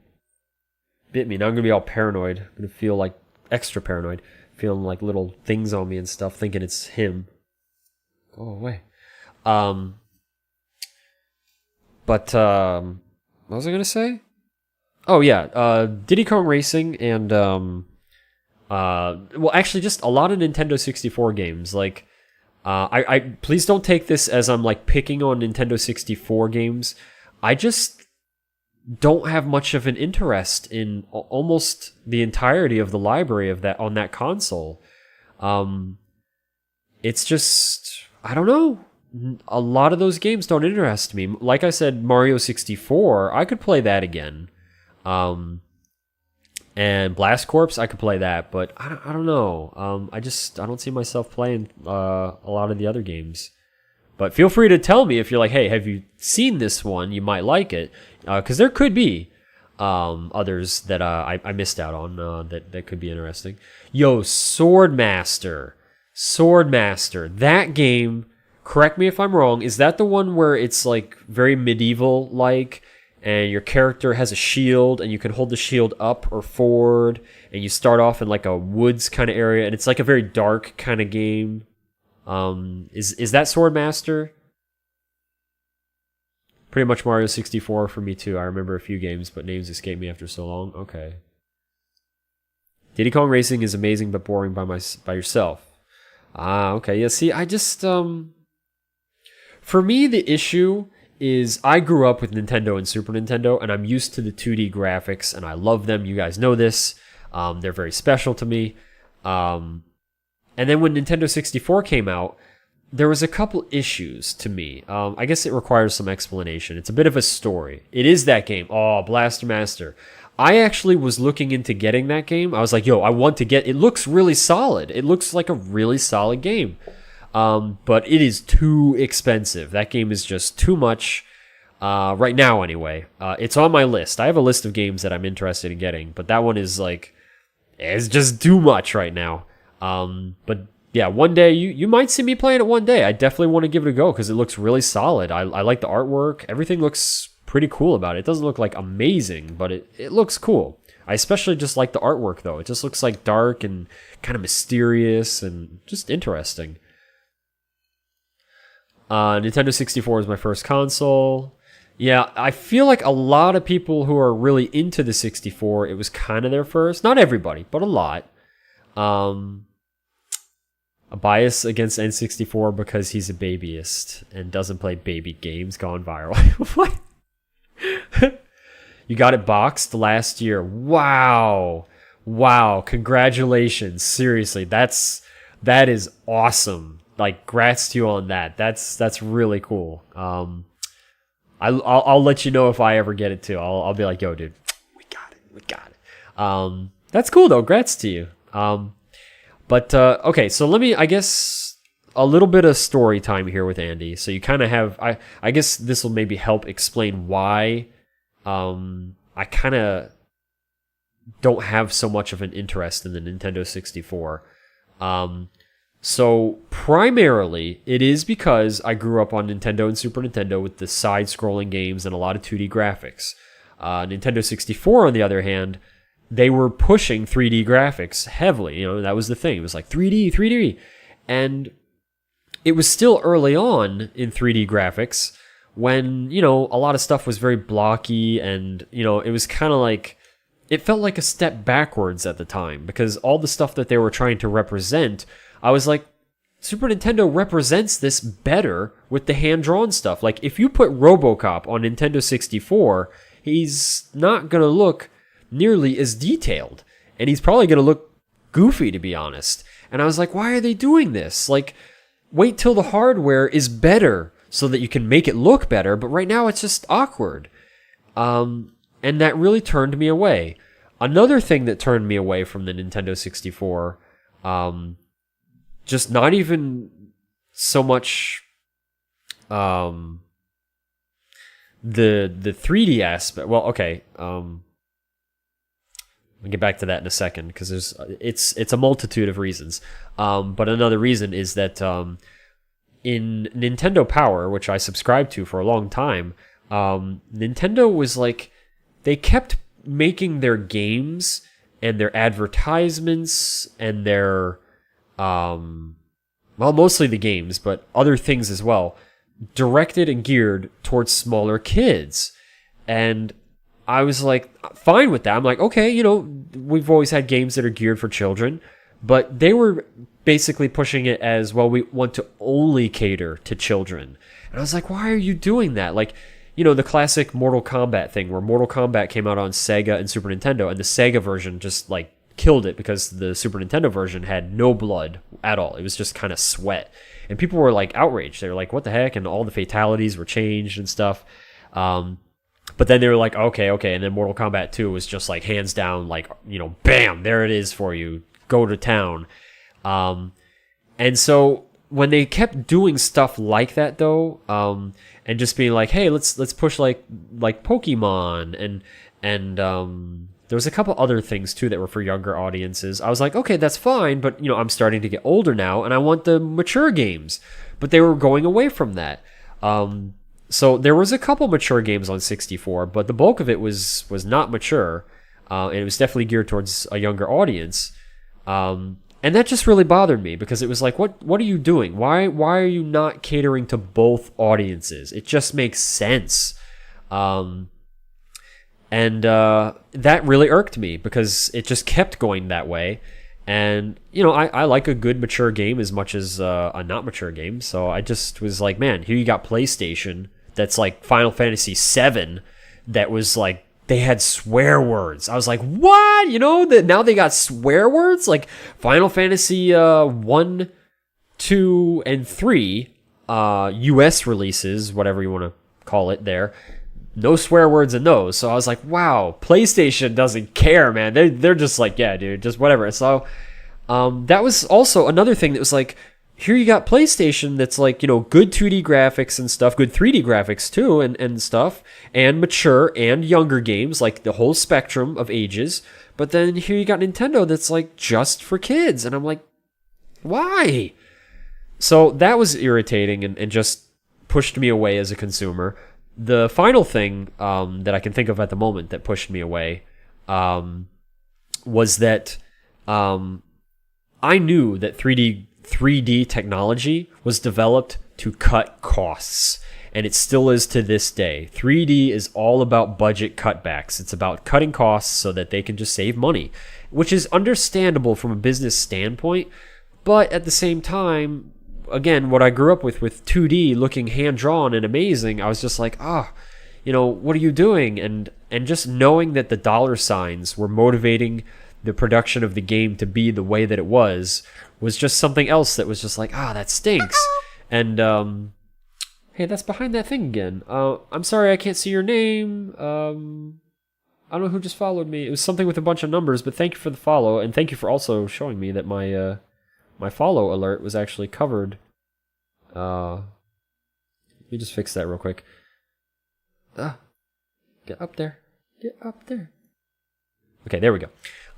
bit me. Now I'm gonna be all paranoid. I'm gonna feel like extra paranoid. Feeling like little things on me and stuff, thinking it's him. Go away. What was I gonna say? Oh yeah, Diddy Kong Racing and well, actually, just a lot of Nintendo 64 games. Like, I please don't take this as I'm like picking on Nintendo 64 games. I just don't have much of an interest in almost the entirety of the library of that on that console. It's just, I don't know. A lot of those games don't interest me. Like I said, Mario 64, I could play that again. And Blast Corps, I could play that, but I don't know. I don't see myself playing a lot of the other games. But feel free to tell me if you're like, hey, have you seen this one? You might like it. Because there could be others that I missed out on that could be interesting. Yo, Swordmaster. That game, correct me if I'm wrong, is that the one where it's like very medieval-like? And your character has a shield, and you can hold the shield up or forward, and you start off in like a woods kind of area, and it's like a very dark kind of game. Is that Swordmaster? Pretty much Mario 64 for me too. I remember a few games, but names escape me after so long. Okay. Diddy Kong Racing is amazing but boring by yourself. Okay. Yeah. See, I just for me the issue is I grew up with Nintendo and Super Nintendo, and I'm used to the 2D graphics, and I love them. You guys know this. They're very special to me. And then when Nintendo 64 came out, there was a couple issues to me. I guess it requires some explanation. It's a bit of a story. It is that game. Oh, Blaster Master. I actually was looking into getting that game. I was like, yo, I want to get... It looks really solid. It looks like a really solid game. But it is too expensive. That game is just too much. Right now, anyway. It's on my list. I have a list of games that I'm interested in getting. But that one is like... It's just too much right now. But yeah, one day, you might see me playing it one day. I definitely want to give it a go because it looks really solid. I like the artwork. Everything looks pretty cool about it. It doesn't look like amazing, but it looks cool. I especially just like the artwork, though. It just looks like dark and kind of mysterious and just interesting. Nintendo 64 is my first console. Yeah, I feel like a lot of people who are really into the 64, it was kind of their first. Not everybody, but a lot. A bias against N64 because he's a babyist and doesn't play baby games gone viral. What? You got it boxed last year. Wow. Congratulations. Seriously, that is awesome. Like, grats to you on that. That's really cool. I'll let you know if I ever get it too. I'll be like, yo, dude, we got it. That's cool though. Grats to you. But okay, so let me, I guess, a little bit of story time here with Andy. So you kind of have, I guess this will maybe help explain why I kind of don't have so much of an interest in the Nintendo 64. So primarily, it is because I grew up on Nintendo and Super Nintendo with the side-scrolling games and a lot of 2D graphics. Nintendo 64, on the other hand, they were pushing 3D graphics heavily. You know, that was the thing. It was like 3D. And it was still early on in 3D graphics when, you know, a lot of stuff was very blocky and, you know, it was kind of like, it felt like a step backwards at the time because all the stuff that they were trying to represent, I was like, Super Nintendo represents this better with the hand-drawn stuff. Like, if you put RoboCop on Nintendo 64, he's not going to look nearly as detailed. And he's probably going to look goofy, to be honest. And I was like, why are they doing this? Like, wait till the hardware is better so that you can make it look better. But right now, it's just awkward. And that really turned me away. Another thing that turned me away from the Nintendo 64, just not even so much the 3D aspect. Well, okay. We'll get back to that in a second because it's a multitude of reasons. But another reason is that in Nintendo Power, which I subscribed to for a long time, Nintendo was like, they kept making their games and their advertisements and their mostly the games, but other things as well, directed and geared towards smaller kids. And I was like, fine with that. I'm like, okay, you know, we've always had games that are geared for children, but they were basically pushing it as, well, we want to only cater to children. And I was like, why are you doing that? Like, you know, the classic Mortal Kombat thing where Mortal Kombat came out on Sega and Super Nintendo, and the Sega version just, like, killed it because the Super Nintendo version had no blood at all. It was just kind of sweat. And people were, like, outraged. They were like, what the heck? And all the fatalities were changed and stuff. But then they were like, okay. And then Mortal Kombat 2 was just, like, hands down, like, you know, bam, there it is for you. Go to town. And so when they kept doing stuff like that, though, and just being like, hey, let's push like Pokemon and there was a couple other things too that were for younger audiences. I was like, okay, that's fine, but you know, I'm starting to get older now and I want the mature games. But they were going away from that. So there was a couple mature games on 64, but the bulk of it was not mature. And it was definitely geared towards a younger audience. And that just really bothered me because it was like, what are you doing? Why are you not catering to both audiences? It just makes sense. And that really irked me because it just kept going that way. And, you know, I like a good mature game as much as a not mature game. So I just was like, man, here you got PlayStation that's like Final Fantasy VII that was like, they had swear words. I was like, what? You know, that now they got swear words? Like Final Fantasy 1, 2, and 3 US releases, whatever you want to call it there. No swear words in those. So I was like, wow, PlayStation doesn't care, man. They're just like, yeah, dude, just whatever. So that was also another thing that was like, here you got PlayStation that's like, you know, good 2D graphics and stuff, good 3D graphics too and stuff, and mature and younger games, like the whole spectrum of ages. But then here you got Nintendo that's like just for kids. And I'm like, why? So that was irritating and just pushed me away as a consumer. The final thing that I can think of at the moment that pushed me away was that I knew that 3D technology was developed to cut costs, and it still is to this day. 3D is all about budget cutbacks. It's about cutting costs so that they can just save money, which is understandable from a business standpoint, but at the same time, again, what I grew up with 2D looking hand-drawn and amazing, I was just like, you know, what are you doing? And just knowing that the dollar signs were motivating the production of the game to be the way that it was just something else that was just like, that stinks. And, hey, that's behind that thing again. I'm sorry I can't see your name. I don't know who just followed me. It was something with a bunch of numbers, but thank you for the follow, and thank you for also showing me that my follow alert was actually covered. Let me just fix that real quick. Get up there. Get up there. Okay, there we go.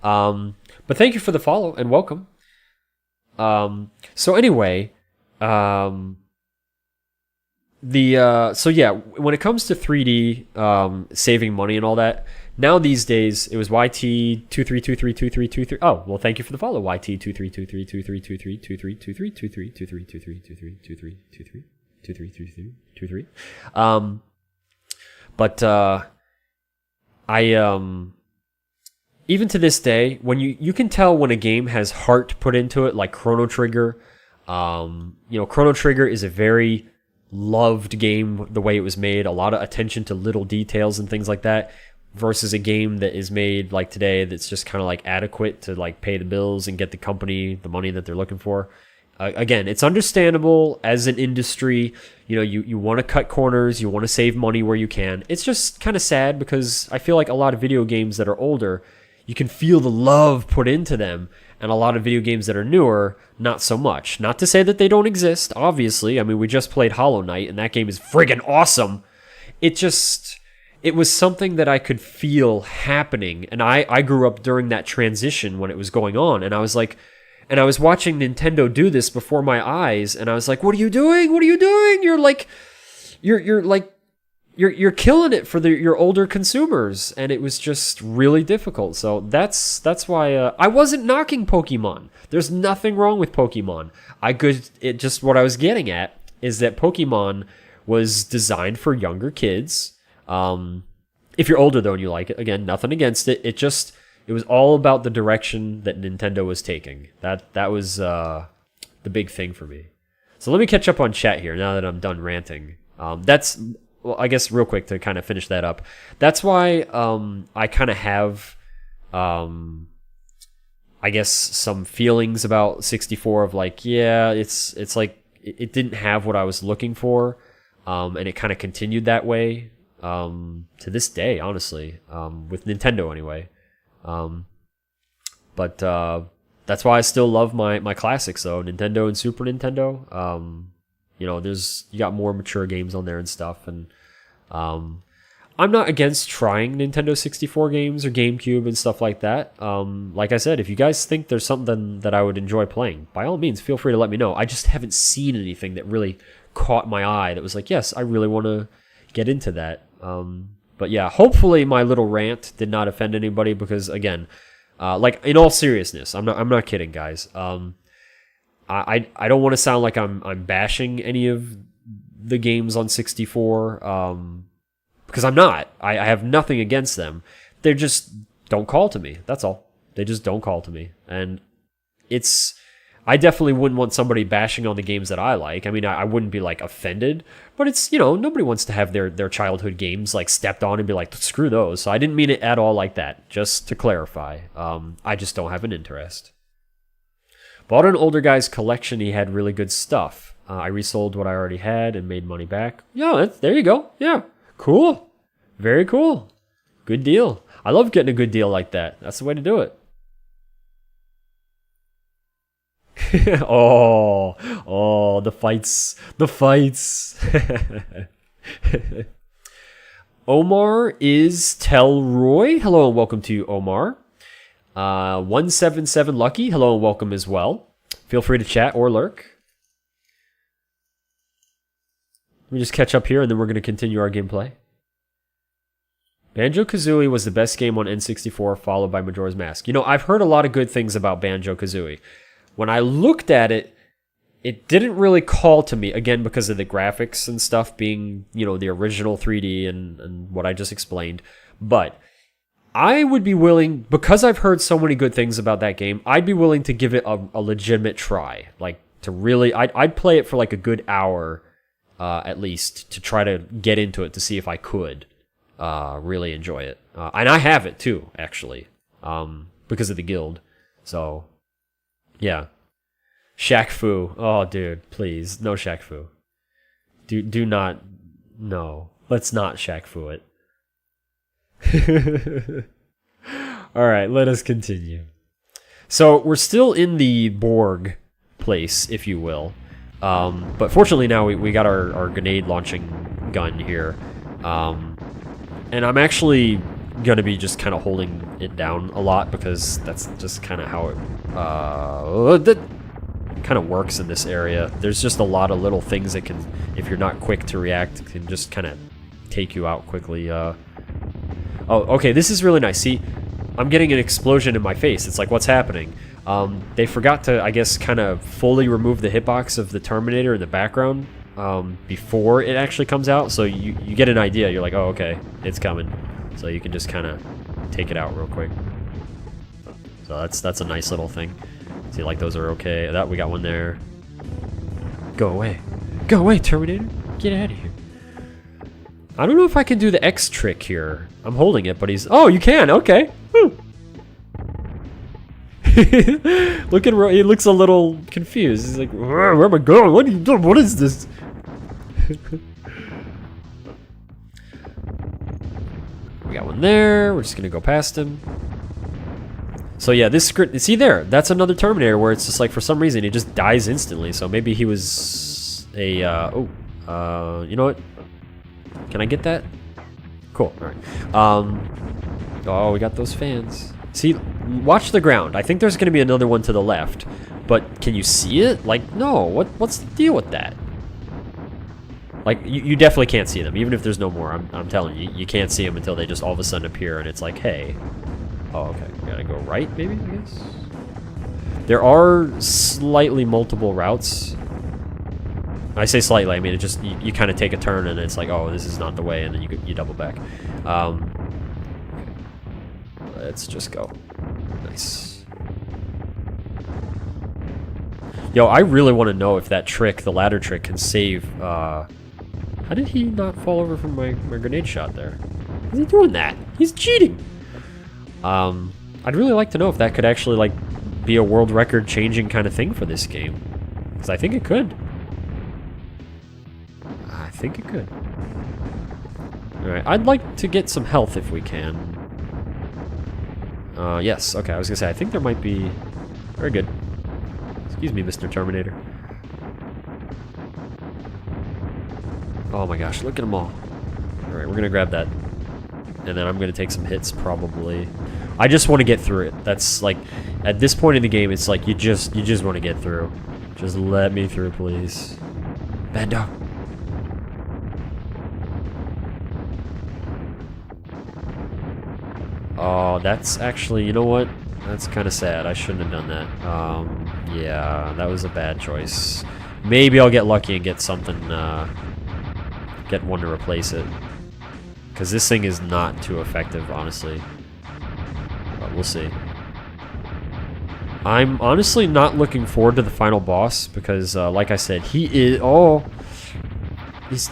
But thank you for the follow and welcome. So anyway, so yeah, when it comes to 3D, saving money and all that, now these days, it was YT23232323. Oh, well, thank you for the follow. YT2323232323232323232323232323232323. But even to this day, when you can tell when a game has heart put into it, like Chrono Trigger. Chrono Trigger is a very loved game the way it was made. A lot of attention to little details and things like that. Versus a game that is made like today that's just kind of like adequate to like pay the bills and get the company the money that they're looking for. Again, it's understandable as an industry. You know, you want to cut corners, you want to save money where you can. It's just kind of sad because I feel like a lot of video games that are older, you can feel the love put into them, and a lot of video games that are newer, not so much. Not to say that they don't exist, obviously. I mean, we just played Hollow Knight, and that game is friggin' awesome. It was something that I could feel happening, and I grew up during that transition when it was going on, and I was like, and I was watching Nintendo do this before my eyes, and I was like, what are you doing? What are you doing? You're killing it for your older consumers, and it was just really difficult. So that's why I wasn't knocking Pokemon. There's nothing wrong with Pokemon. What I was getting at is that Pokemon was designed for younger kids. If you're older though and you like it, again, nothing against it. It was all about the direction that Nintendo was taking. That was the big thing for me. So let me catch up on chat here now that I'm done ranting. Well, I guess real quick to kind of finish that up. That's why I kind of have, I guess, some feelings about 64 of like, yeah, it's like it didn't have what I was looking for, and it kind of continued that way to this day, honestly, with Nintendo anyway. But that's why I still love my classics though, Nintendo and Super Nintendo. You got more mature games on there and stuff, and I'm not against trying Nintendo 64 games or GameCube and stuff like that. Like I said, if you guys think there's something that I would enjoy playing, by all means, feel free to let me know. I just haven't seen anything that really caught my eye that was like, yes, I really want to get into that. But yeah, hopefully my little rant did not offend anybody because, again, like in all seriousness, I'm not kidding, guys. I don't want to sound like I'm bashing any of the games on 64, because I'm not. I have nothing against them. They just don't call to me. That's all. They just don't call to me, and I definitely wouldn't want somebody bashing on the games that I like. I mean, I wouldn't be like offended, but it's, you know, nobody wants to have their childhood games like stepped on and be like, screw those. So I didn't mean it at all like that, just to clarify. I just don't have an interest. Bought an older guy's collection. He had really good stuff. I resold what I already had and made money back. Yeah, there you go. Yeah, cool. Very cool. Good deal. I love getting a good deal like that. That's the way to do it. oh, the fights. The fights. Omar is Telroy. Hello and welcome to you, Omar. 177 Lucky. Hello and welcome as well. Feel free to chat or lurk. Let me just catch up here and then we're going to continue our gameplay. Banjo-Kazooie was the best game on N64, followed by Majora's Mask. You know, I've heard a lot of good things about Banjo-Kazooie. When I looked at it, it didn't really call to me, again, because of the graphics and stuff being, you know, the original 3D and what I just explained. But I would be willing, because I've heard so many good things about that game, I'd be willing to give it a legitimate try. Like, to really, I'd play it for like a good hour, at least, to try to get into it to see if I could really enjoy it. And I have it too, actually, because of the guild. So, yeah. Shaq Fu. Oh, dude, please. No Shaq Fu. Do not. No. Let's not Shaq Fu it. Alright, let us continue. So, we're still in the Borg place, if you will. But fortunately now we got our grenade launching gun here. And I'm actually going to be just kind of holding it down a lot because that's just kind of how it kind of works in this area. There's just a lot of little things that can, if you're not quick to react, can just kind of take you out quickly. Oh, okay, this is really nice. See, I'm getting an explosion in my face. It's like, what's happening? They forgot to, I guess, kind of fully remove the hitbox of the Terminator in the background before it actually comes out. So you get an idea. You're like, oh, okay, it's coming. So you can just kind of take it out real quick. So that's a nice little thing. See, like, those are okay. That we got one there. Go away. Go away, Terminator. Get out of here. I don't know if I can do the X trick here. I'm holding it, but he's... Oh, you can! Okay. Look at... He looks a little confused. He's like, where am I going? What are you doing? What is this? We got one there. We're just going to go past him. So yeah, this script... See there? That's another Terminator where it's just like, for some reason, he just dies instantly. So maybe he was a... you know what? Can I get that? Cool, alright. Oh, we got those fans. See, watch the ground. I think there's going to be another one to the left. But can you see it? Like, no. What's the deal with that? Like, you definitely can't see them. Even if there's no more, I'm telling you. You can't see them until they just all of a sudden appear and it's like, hey. Oh, okay. We gotta go right, maybe, I guess? There are slightly multiple routes. I say slightly, I mean, it just, you kind of take a turn and it's like, oh, this is not the way, and then you double back. Okay. Let's just go. Nice. Yo, I really want to know if that trick, the ladder trick, can save, how did he not fall over from my grenade shot there? How's he doing that? He's cheating! I'd really like to know if that could actually, like, be a world record changing kind of thing for this game. Because I think it could. I think it could. Alright, I'd like to get some health if we can. Yes, okay, I was gonna say, I think there might be... Very good. Excuse me, Mr. Terminator. Oh my gosh, look at them all. Alright, we're gonna grab that. And then I'm gonna take some hits, probably. I just want to get through it. That's like, at this point in the game, it's like, you just want to get through. Just let me through, please. Bad dog. Oh, that's actually, you know what? That's kind of sad. I shouldn't have done that. Yeah, that was a bad choice. Maybe I'll get lucky and get something, get one to replace it. Because this thing is not too effective, honestly. But we'll see. I'm honestly not looking forward to the final boss because, like I said, he is... Oh!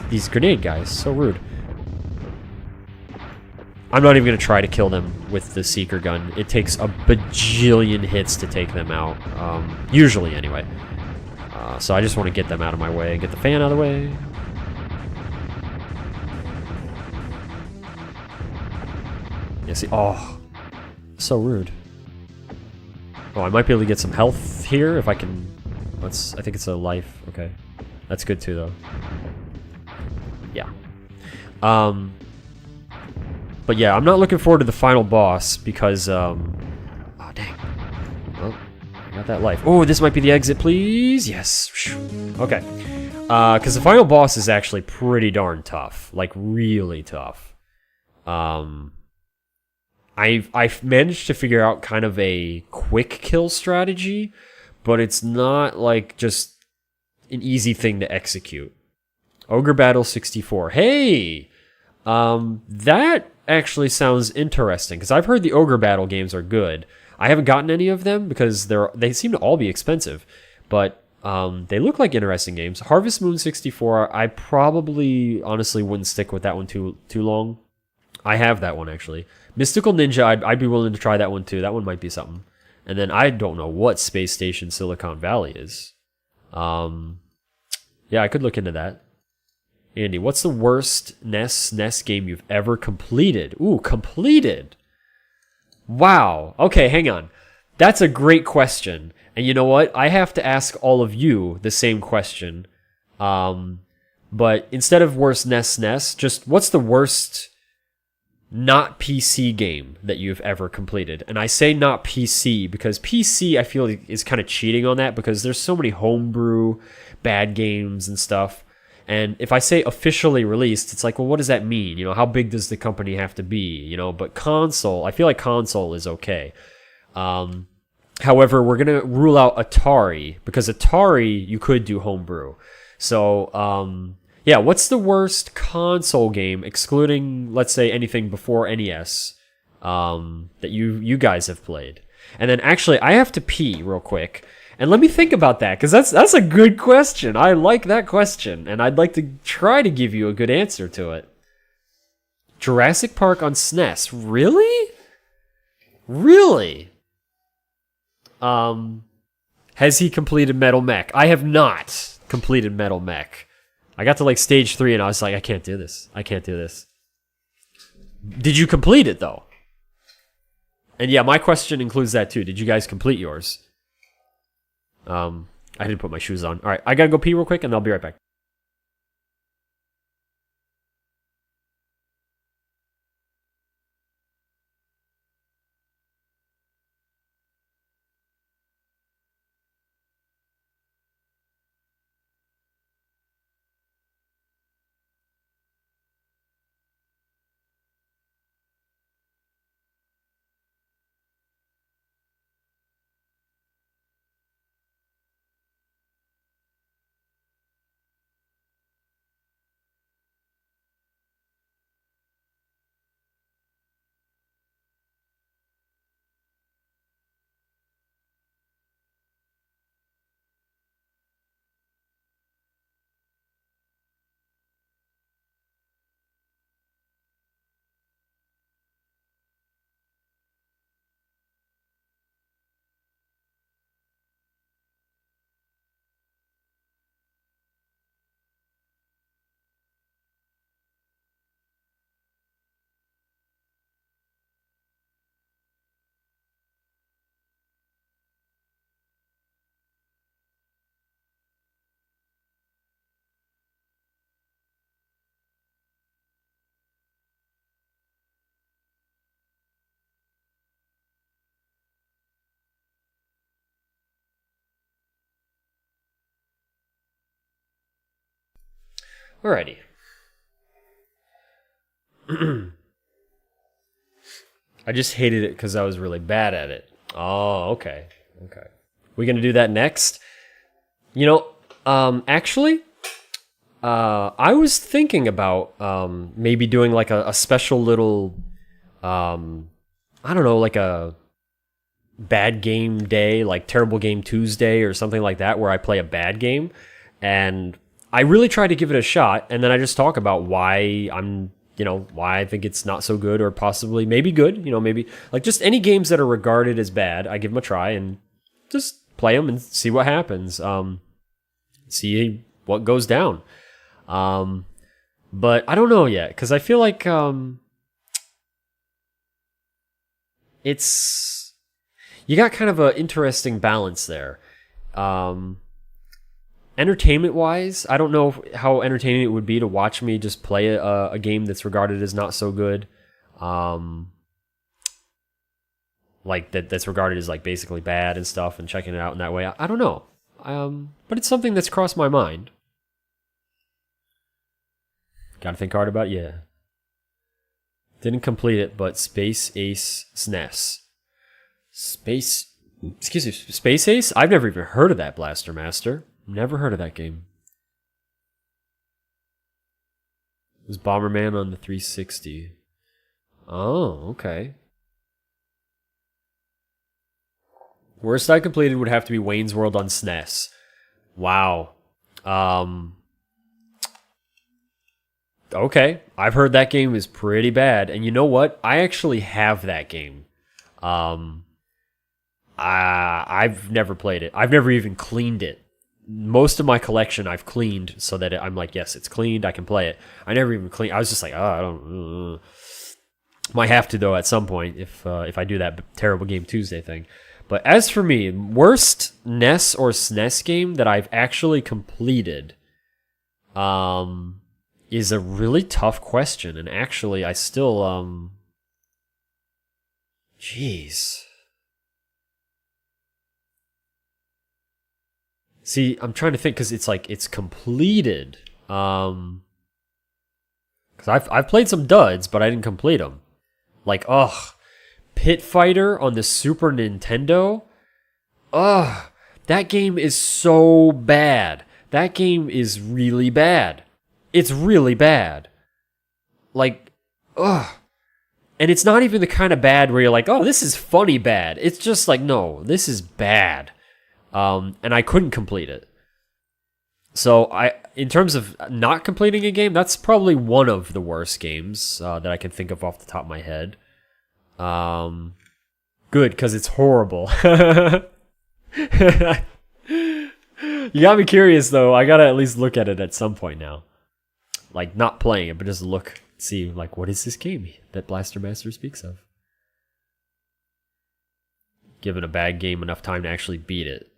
These grenade guys, so rude. I'm not even going to try to kill them with the Seeker gun. It takes a bajillion hits to take them out. Usually, anyway. So I just want to get them out of my way. Get the fan out of the way. Yeah, see... Oh! So rude. Oh, I might be able to get some health here if I can... I think it's a life. Okay. That's good too, though. Yeah. But yeah, I'm not looking forward to the final boss because, oh, dang. Well, I got that life. Oh, this might be the exit, please. Yes. Okay. Because the final boss is actually pretty darn tough. Like, really tough. I've managed to figure out kind of a quick kill strategy, but it's not like just an easy thing to execute. Ogre Battle 64. Hey! That actually sounds interesting, because I've heard the Ogre Battle games are good. I haven't gotten any of them because they seem to all be expensive, but they look like interesting games. Harvest Moon 64, I probably honestly wouldn't stick with that one too long. I have that one actually. Mystical Ninja, I'd be willing to try that one too. That one might be something. And then I don't know what Space Station Silicon Valley is. Yeah, I could look into that. Andy, what's the worst SNES game you've ever completed? Ooh, completed. Wow. Okay, hang on. That's a great question. And you know what? I have to ask all of you the same question. But instead of worst SNES, just what's the worst not PC game that you've ever completed? And I say not PC because PC I feel is kind of cheating on that because there's so many homebrew bad games and stuff. And if I say officially released, it's like, well, what does that mean? You know, how big does the company have to be? You know, but console, I feel like console is okay. However, we're going to rule out Atari because Atari, you could do homebrew. So, yeah, what's the worst console game, excluding, let's say, anything before NES, that you guys have played? And then actually, I have to pee real quick. And let me think about that, because that's a good question. I like that question, and I'd like to try to give you a good answer to it. Jurassic Park on SNES. Really? Really? Has he completed Metal Mech? I have not completed Metal Mech. I got to like stage 3 and I was like, I can't do this. I can't do this. Did you complete it though? And yeah, my question includes that too. Did you guys complete yours? I didn't put my shoes on. All right, I gotta go pee real quick and I'll be right back. Alrighty. I just hated it because I was really bad at it. Oh, okay. Okay. We gonna do that next? You know, actually, I was thinking about maybe doing like a special little, I don't know, like a bad game day, like Terrible Game Tuesday or something like that, where I play a bad game, and I really try to give it a shot, and then I just talk about why why I think it's not so good or possibly maybe good, maybe like just any games that are regarded as bad, I give them a try and just play them and see what happens. See what goes down. But I don't know yet, because I feel like it's you got kind of an interesting balance there. Entertainment wise, I don't know how entertaining it would be to watch me just play a game that's regarded as not so good. Like that's regarded as like basically bad and stuff, and checking it out in that way. I don't know. But it's something that's crossed my mind. Gotta think hard about it, yeah. Didn't complete it, but Space Ace SNES. Space Ace? I've never even heard of that, Blaster Master. Never heard of that game. It was Bomberman on the 360. Oh, okay. Worst I completed would have to be Wayne's World on SNES. Wow. Okay, I've heard that game is pretty bad, and you know what? I actually have that game. I've never played it. I've never even cleaned it. Most of my collection I've cleaned so that I'm like, yes, it's cleaned, I can play it. I never even cleaned. I was just like, oh, I don't. Might have to though at some point if I do that Terrible Game Tuesday thing. But as for me, worst NES or SNES game that I've actually completed, is a really tough question, and actually I still jeez. See, I'm trying to think, because it's like it's completed. Because I've played some duds, but I didn't complete them. Like, Pit Fighter on the Super Nintendo. That game is so bad. That game is really bad. It's really bad. Like, And it's not even the kind of bad where you're like, oh, this is funny bad. It's just like, no, this is bad. And I couldn't complete it. So in terms of not completing a game, that's probably one of the worst games that I can think of off the top of my head. Good, because it's horrible. You got me curious, though. I gotta at least look at it at some point now. Like, not playing it, but just look, see, like, what is this game that Blaster Master speaks of? Given a bad game enough time to actually beat it.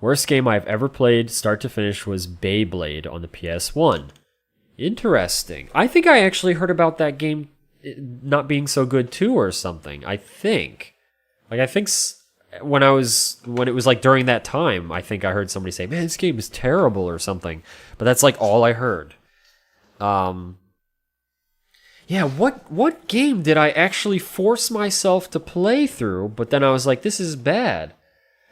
Worst game I've ever played, start to finish, was Beyblade on the PS1. Interesting. I think I actually heard about that game not being so good too, or something. I think. Like, when it was like during that time, I think I heard somebody say, man, this game is terrible or something. But that's like all I heard. Yeah, what game did I actually force myself to play through, but then I was like, this is bad?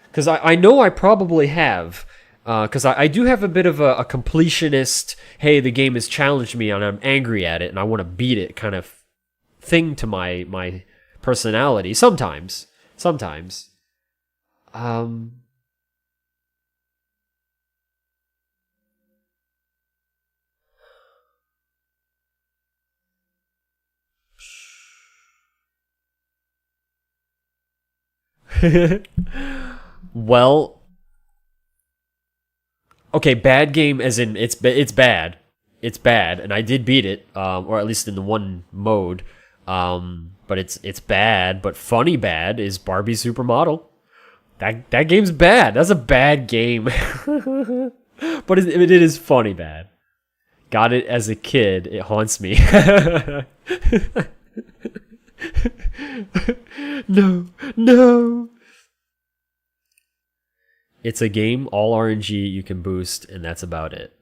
Because I know I probably have. Because I do have a bit of a completionist, hey, the game has challenged me and I'm angry at it and I want to beat it kind of thing to my personality. Sometimes. Well, okay, bad game as in it's bad. It's bad, and I did beat it, or at least in the one mode. But it's bad, but funny bad is Barbie Supermodel. That game's bad. That's a bad game. But it is funny bad. Got it as a kid. It haunts me. No. It's a game, all RNG, you can boost, and that's about it.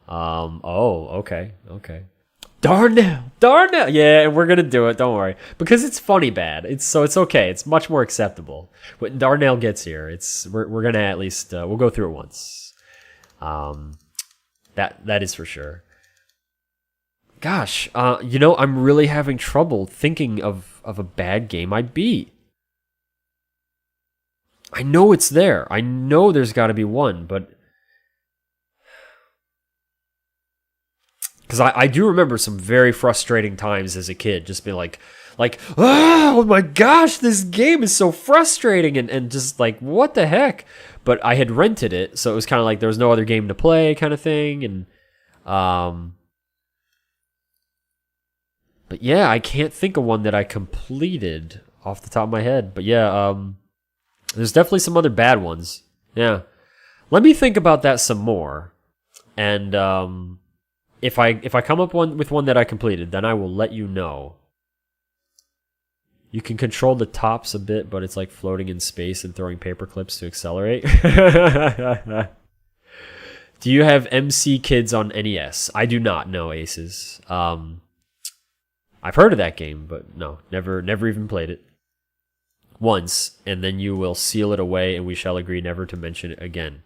Okay. Darnell! Yeah, and we're gonna do it, don't worry. Because it's funny bad. It's okay. It's much more acceptable. When Darnell gets here, we're gonna at least, we'll go through it once. That is for sure. Gosh, I'm really having trouble thinking of a bad game I beat. I know it's there. I know there's got to be one, but because I do remember some very frustrating times as a kid, just being like, oh my gosh, this game is so frustrating, and just like, what the heck? But I had rented it, so it was kind of like there was no other game to play, kind of thing, and but yeah, I can't think of one that I completed off the top of my head. But yeah, there's definitely some other bad ones. Yeah, let me think about that some more, and if I come up with one that I completed, then I will let you know. You can control the tops a bit, but it's like floating in space and throwing paper clips to accelerate. Do you have MC Kids on NES? I do not know, Aces. I've heard of that game, but no, never even played it. Once, and then you will seal it away, and we shall agree never to mention it again.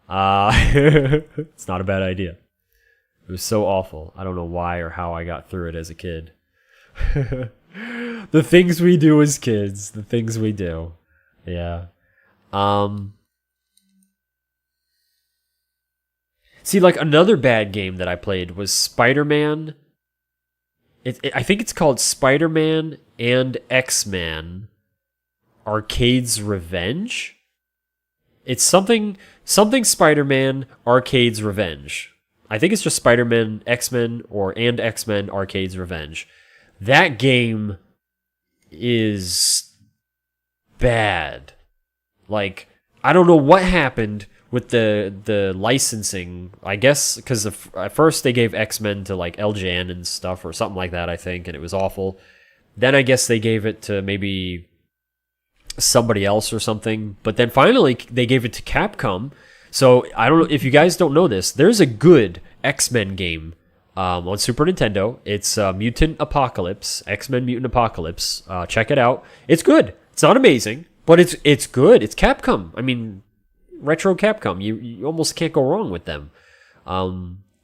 It's not a bad idea. It was so awful. I don't know why or how I got through it as a kid. The things we do as kids. The things we do. Yeah. See, like, another bad game that I played was Spider-Man. I think it's called Spider-Man and X-Men Arcade's Revenge. It's something Spider-Man Arcade's Revenge. I think it's just Spider-Man, X-Men, and X-Men Arcade's Revenge. That game is bad. Like, I don't know what happened with the licensing. I guess because at first they gave X-Men to like LJN and stuff or something like that, I think, and it was awful. Then I guess they gave it to maybe somebody else or something. But then finally they gave it to Capcom. So I don't know if you guys don't know this. There's a good X-Men game on Super Nintendo. It's Mutant Apocalypse, X-Men Mutant Apocalypse. Check it out. It's good. It's not amazing, but it's good. It's Capcom. I mean, retro Capcom. You almost can't go wrong with them.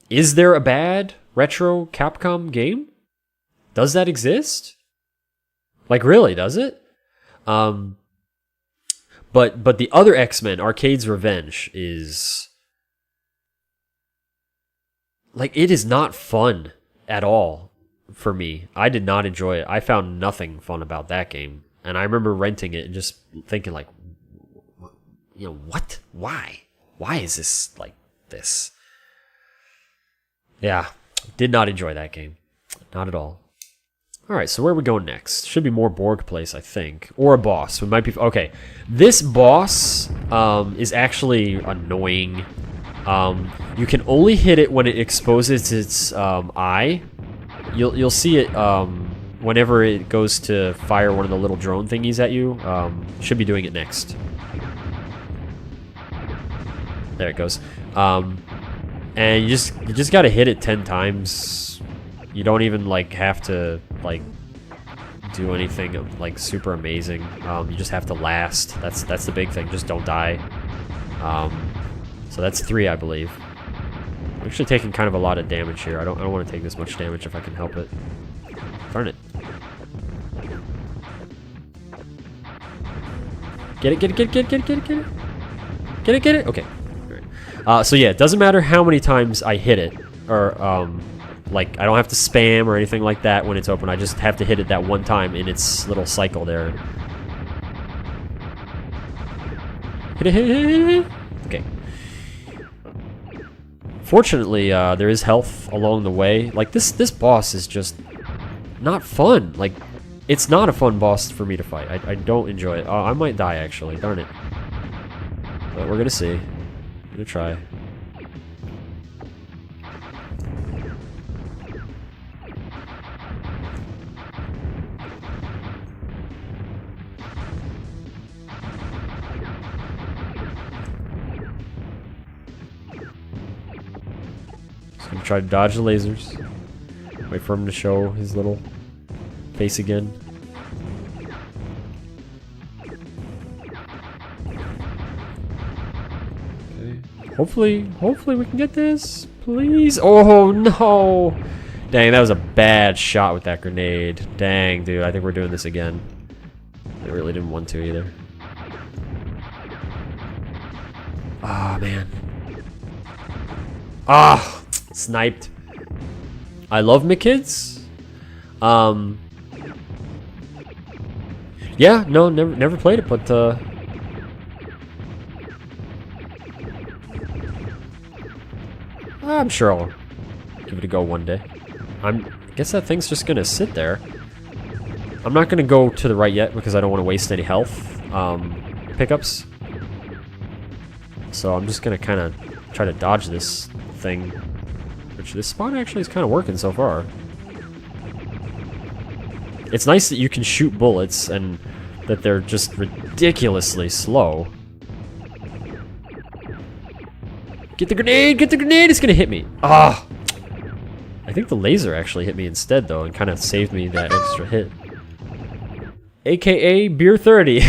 Is there a bad retro Capcom game? Does that exist? Like, really, does it? But the other X-Men, Arcade's Revenge, is like, it is not fun at all for me. I did not enjoy it. I found nothing fun about that game. And I remember renting it and just thinking like, you know, what? Why? Why is this like this? Yeah, did not enjoy that game. Not at all. All right, so where are we going next? Should be more Borg Place, I think. Or a boss. We might be... Okay, this boss is actually annoying. You can only hit it when it exposes its eye. You'll see it whenever it goes to fire one of the little drone thingies at you. Should be doing it next. There it goes. And you just gotta hit it 10 times. You don't even like have to like do anything like super amazing. You just have to last. That's the big thing. Just don't die. So that's 3, I believe. I'm actually taking kind of a lot of damage here. I don't want to take this much damage if I can help it. Darn it. Get it. Get it. Okay. All right. So yeah, it doesn't matter how many times I hit it, or like, I don't have to spam or anything like that when it's open. I just have to hit it that one time in its little cycle there. Hit it. Okay. Fortunately, there is health along the way. Like, this boss is just not fun. Like, it's not a fun boss for me to fight. I don't enjoy it. Oh, I might die, actually. Darn it. But we're gonna see. I'm gonna try. Gonna try to dodge the lasers. Wait for him to show his little face again. Okay. Hopefully we can get this. Please. Oh no! Dang, that was a bad shot with that grenade. Dang, dude, I think we're doing this again. I really didn't want to either. Ah, man. Ah, sniped. I love my kids. Yeah, no, never played it, but I'm sure I'll give it a go one day. I guess that thing's just gonna sit there. I'm not gonna go to the right yet because I don't want to waste any health pickups. So I'm just gonna kind of try to dodge this thing, which this spot actually is kind of working so far. It's nice that you can shoot bullets and that they're just ridiculously slow. Get the grenade! Get the grenade! It's gonna hit me! Ah! I think the laser actually hit me instead though and kind of saved me that extra hit. AKA Beer 30.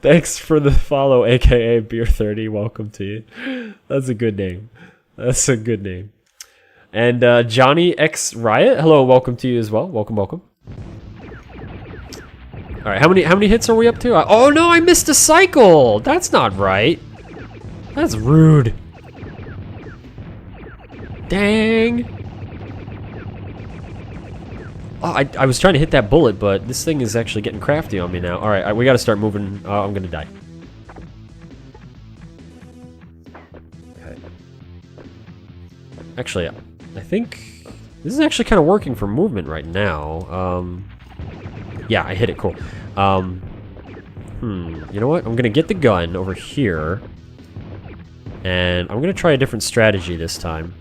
Thanks for the follow, AKA Beer 30. Welcome to you. That's a good name. That's a good name. And Johnny X Riot, hello, welcome to you as well. Welcome, welcome. All right, how many hits are we up to? Oh no, I missed a cycle. That's not right. That's rude. Dang. Oh, I was trying to hit that bullet, but this thing is actually getting crafty on me now. All right, we got to start moving. I'm gonna die. Okay. Actually, I think this is actually kind of working for movement right now. Yeah, I hit it. Cool. You know what? I'm gonna get the gun over here, and I'm gonna try a different strategy this time.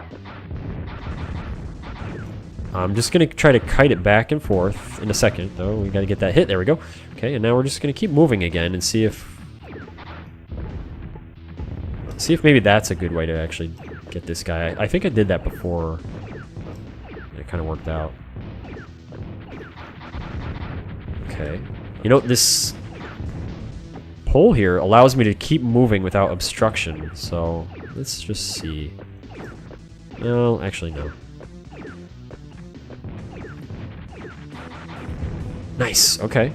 I'm just going to try to kite it back and forth in a second, though. We got to get that hit. There we go. Okay, and now we're just going to keep moving again and see if maybe that's a good way to actually get this guy. I think I did that before. It kind of worked out. Okay. You know, this pole here allows me to keep moving without obstruction, so let's just see. No, actually, no. Nice, okay.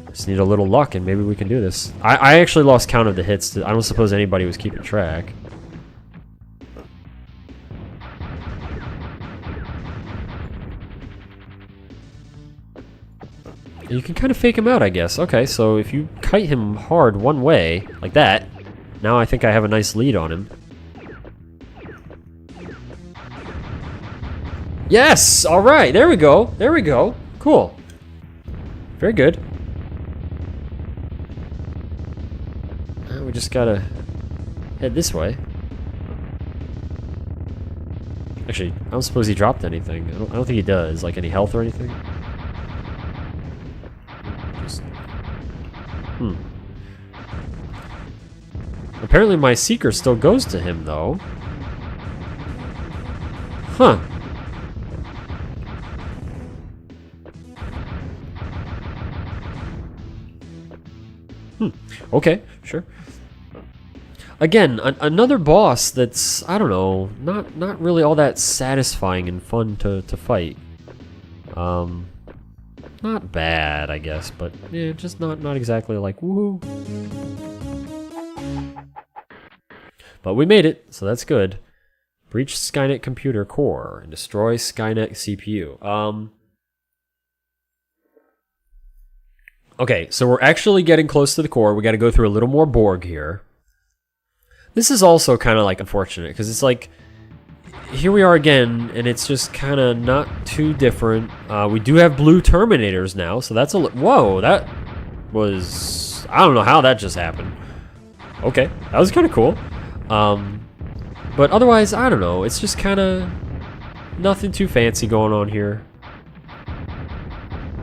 Just need a little luck and maybe we can do this. I actually lost count of the hits. I don't suppose anybody was keeping track. You can kind of fake him out, I guess. Okay, so if you kite him hard one way, like that, now I think I have a nice lead on him. Yes! Alright, there we go. There we go. Cool. Very good. We just gotta head this way. Actually, I don't suppose he dropped anything. I don't think he does. Like any health or anything. Just... Apparently my seeker still goes to him, though. Huh. Okay, sure. Again, another boss that's, I don't know, not really all that satisfying and fun to fight. Not bad, I guess, but yeah, just not exactly like woohoo. But we made it, so that's good. Breach Skynet computer core and destroy Skynet CPU. Okay, so we're actually getting close to the core. We got to go through a little more Borg here. This is also kind of like unfortunate because it's like here we are again, and it's just kind of not too different. We do have blue Terminators now, so that's a whoa. That was I don't know how that just happened. Okay, that was kind of cool. But otherwise, I don't know. It's just kind of nothing too fancy going on here.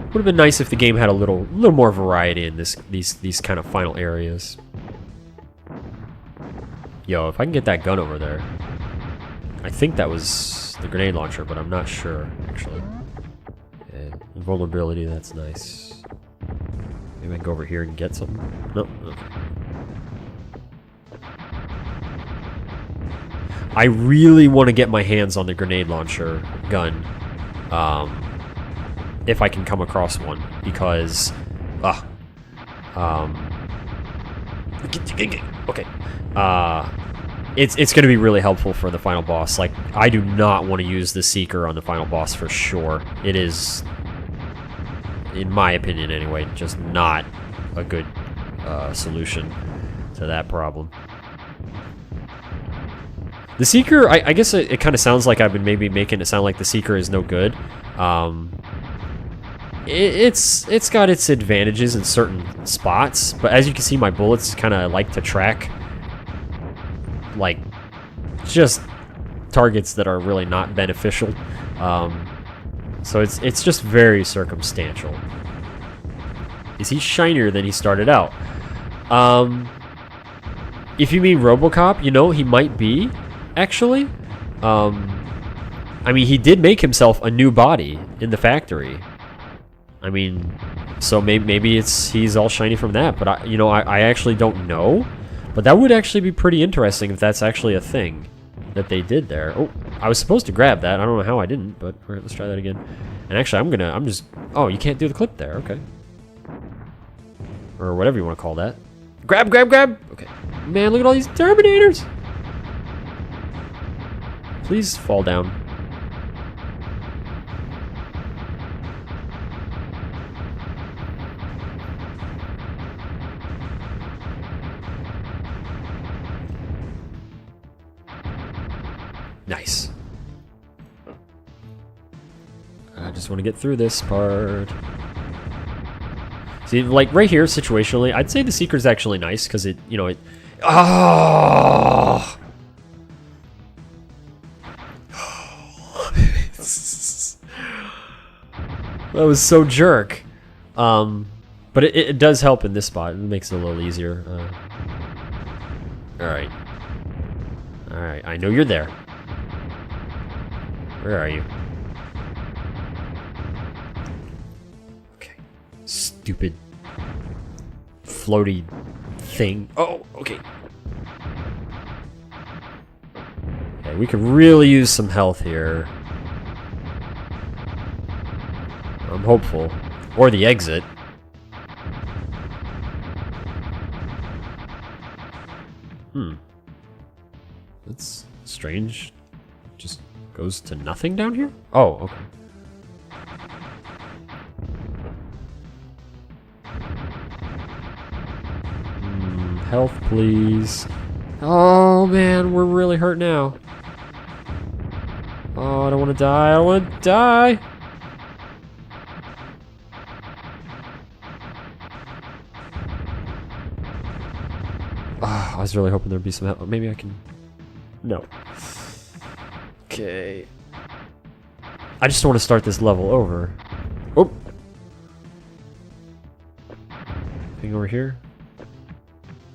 Would have been nice if the game had a little more variety in these kind of final areas. Yo, if I can get that gun over there. I think that was the grenade launcher, but I'm not sure, actually. Yeah, invulnerability, that's nice. Maybe I can go over here and get something. Nope. Okay. I really want to get my hands on the grenade launcher gun. If I can come across one. because, okay, it's going to be really helpful for the final boss. Like, I do not want to use the Seeker on the final boss for sure. It is, in my opinion anyway, just not a good solution to that problem. The Seeker, I guess it kind of sounds like I've been maybe making it sound like the Seeker is no good. It's got its advantages in certain spots, but as you can see, my bullets kind of like to track like just targets that are really not beneficial. So it's just very circumstantial. Is he shinier than he started out? If you mean RoboCop, you know, he might be, actually. I mean, he did make himself a new body in the factory. I mean, so maybe he's all shiny from that, but I actually don't know. But that would actually be pretty interesting if that's actually a thing that they did there. Oh, I was supposed to grab that. I don't know how I didn't, but all right, let's try that again. And actually, oh, you can't do the clip there. Okay. Or whatever you want to call that. Grab, grab, grab. Okay. Man, look at all these Terminators. Please fall down. Nice. I just want to get through this part. See, like right here, situationally, I'd say the Seeker's actually nice because it. Oh! That was so jerk. But it does help in this spot. It makes it a little easier. Alright. Alright, I know you're there. Where are you? Okay. Stupid floaty thing. Oh, okay. Okay, we could really use some health here. I'm hopeful. Or the exit. That's strange. Just goes to nothing down here? Oh, okay. Health, please. Oh, man, we're really hurt now. Oh, I don't want to die. I don't want to die. I was really hoping there'd be some help. Maybe I can... No. Okay. I just want to start this level over. Oh! Thing over here?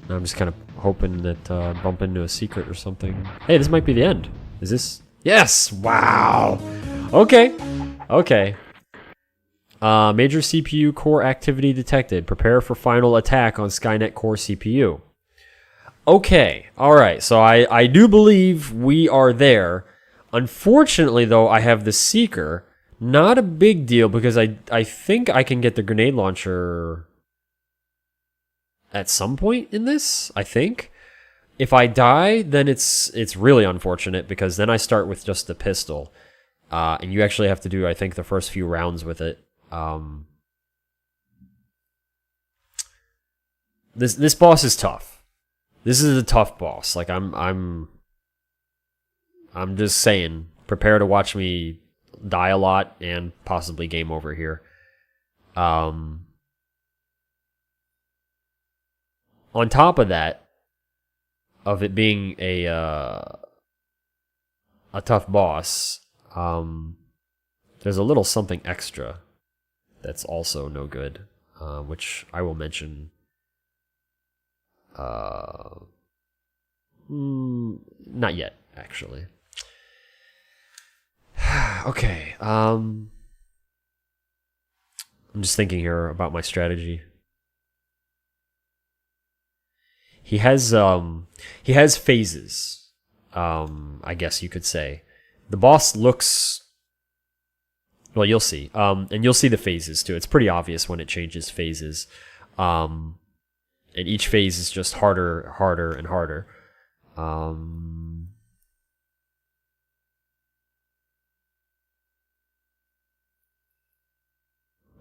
No, I'm just kind of hoping that bump into a secret or something. Hey, this might be the end. Is this... Yes! Wow! Okay. Okay. Major CPU core activity detected. Prepare for final attack on Skynet core CPU. Okay, alright, so I do believe we are there. Unfortunately, though, I have the Seeker. Not a big deal, because I think I can get the grenade launcher at some point in this, I think. If I die, then it's really unfortunate, because then I start with just the pistol. And you actually have to do, I think, the first few rounds with it. This boss is tough. This is a tough boss. Like I'm just saying, prepare to watch me die a lot and possibly game over here. On top of that, of it being a tough boss, there's a little something extra that's also no good, which I will mention. Not yet, actually. Okay, I'm just thinking here about my strategy. He has phases, I guess you could say. The boss looks Well, you'll see. And you'll see the phases too. It's pretty obvious when it changes phases. And each phase is just harder, harder, and harder.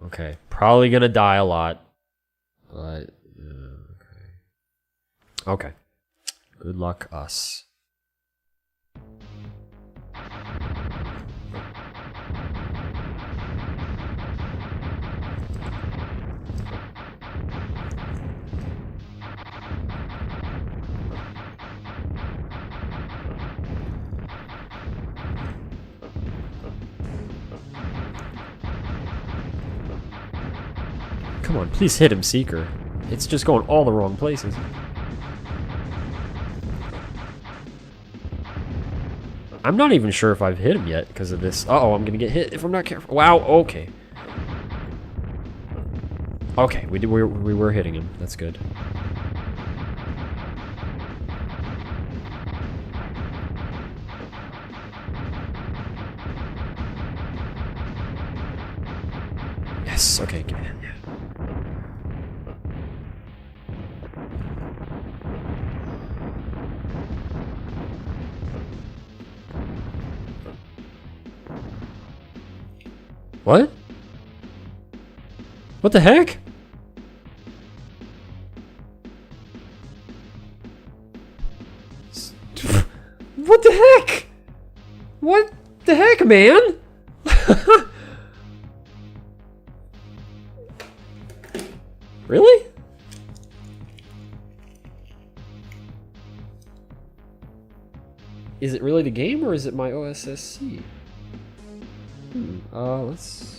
Okay, probably gonna die a lot, but okay. Good luck, us. Come on, please hit him, Seeker. It's just going all the wrong places. I'm not even sure if I've hit him yet because of this. Uh-oh, I'm gonna get hit if I'm not careful. Wow, okay. Okay, we were hitting him. That's good. Yes, okay, get in. Yeah. What? What the heck? What the heck? What the heck, man? Really? Is it really the game or is it my OSSC? Let's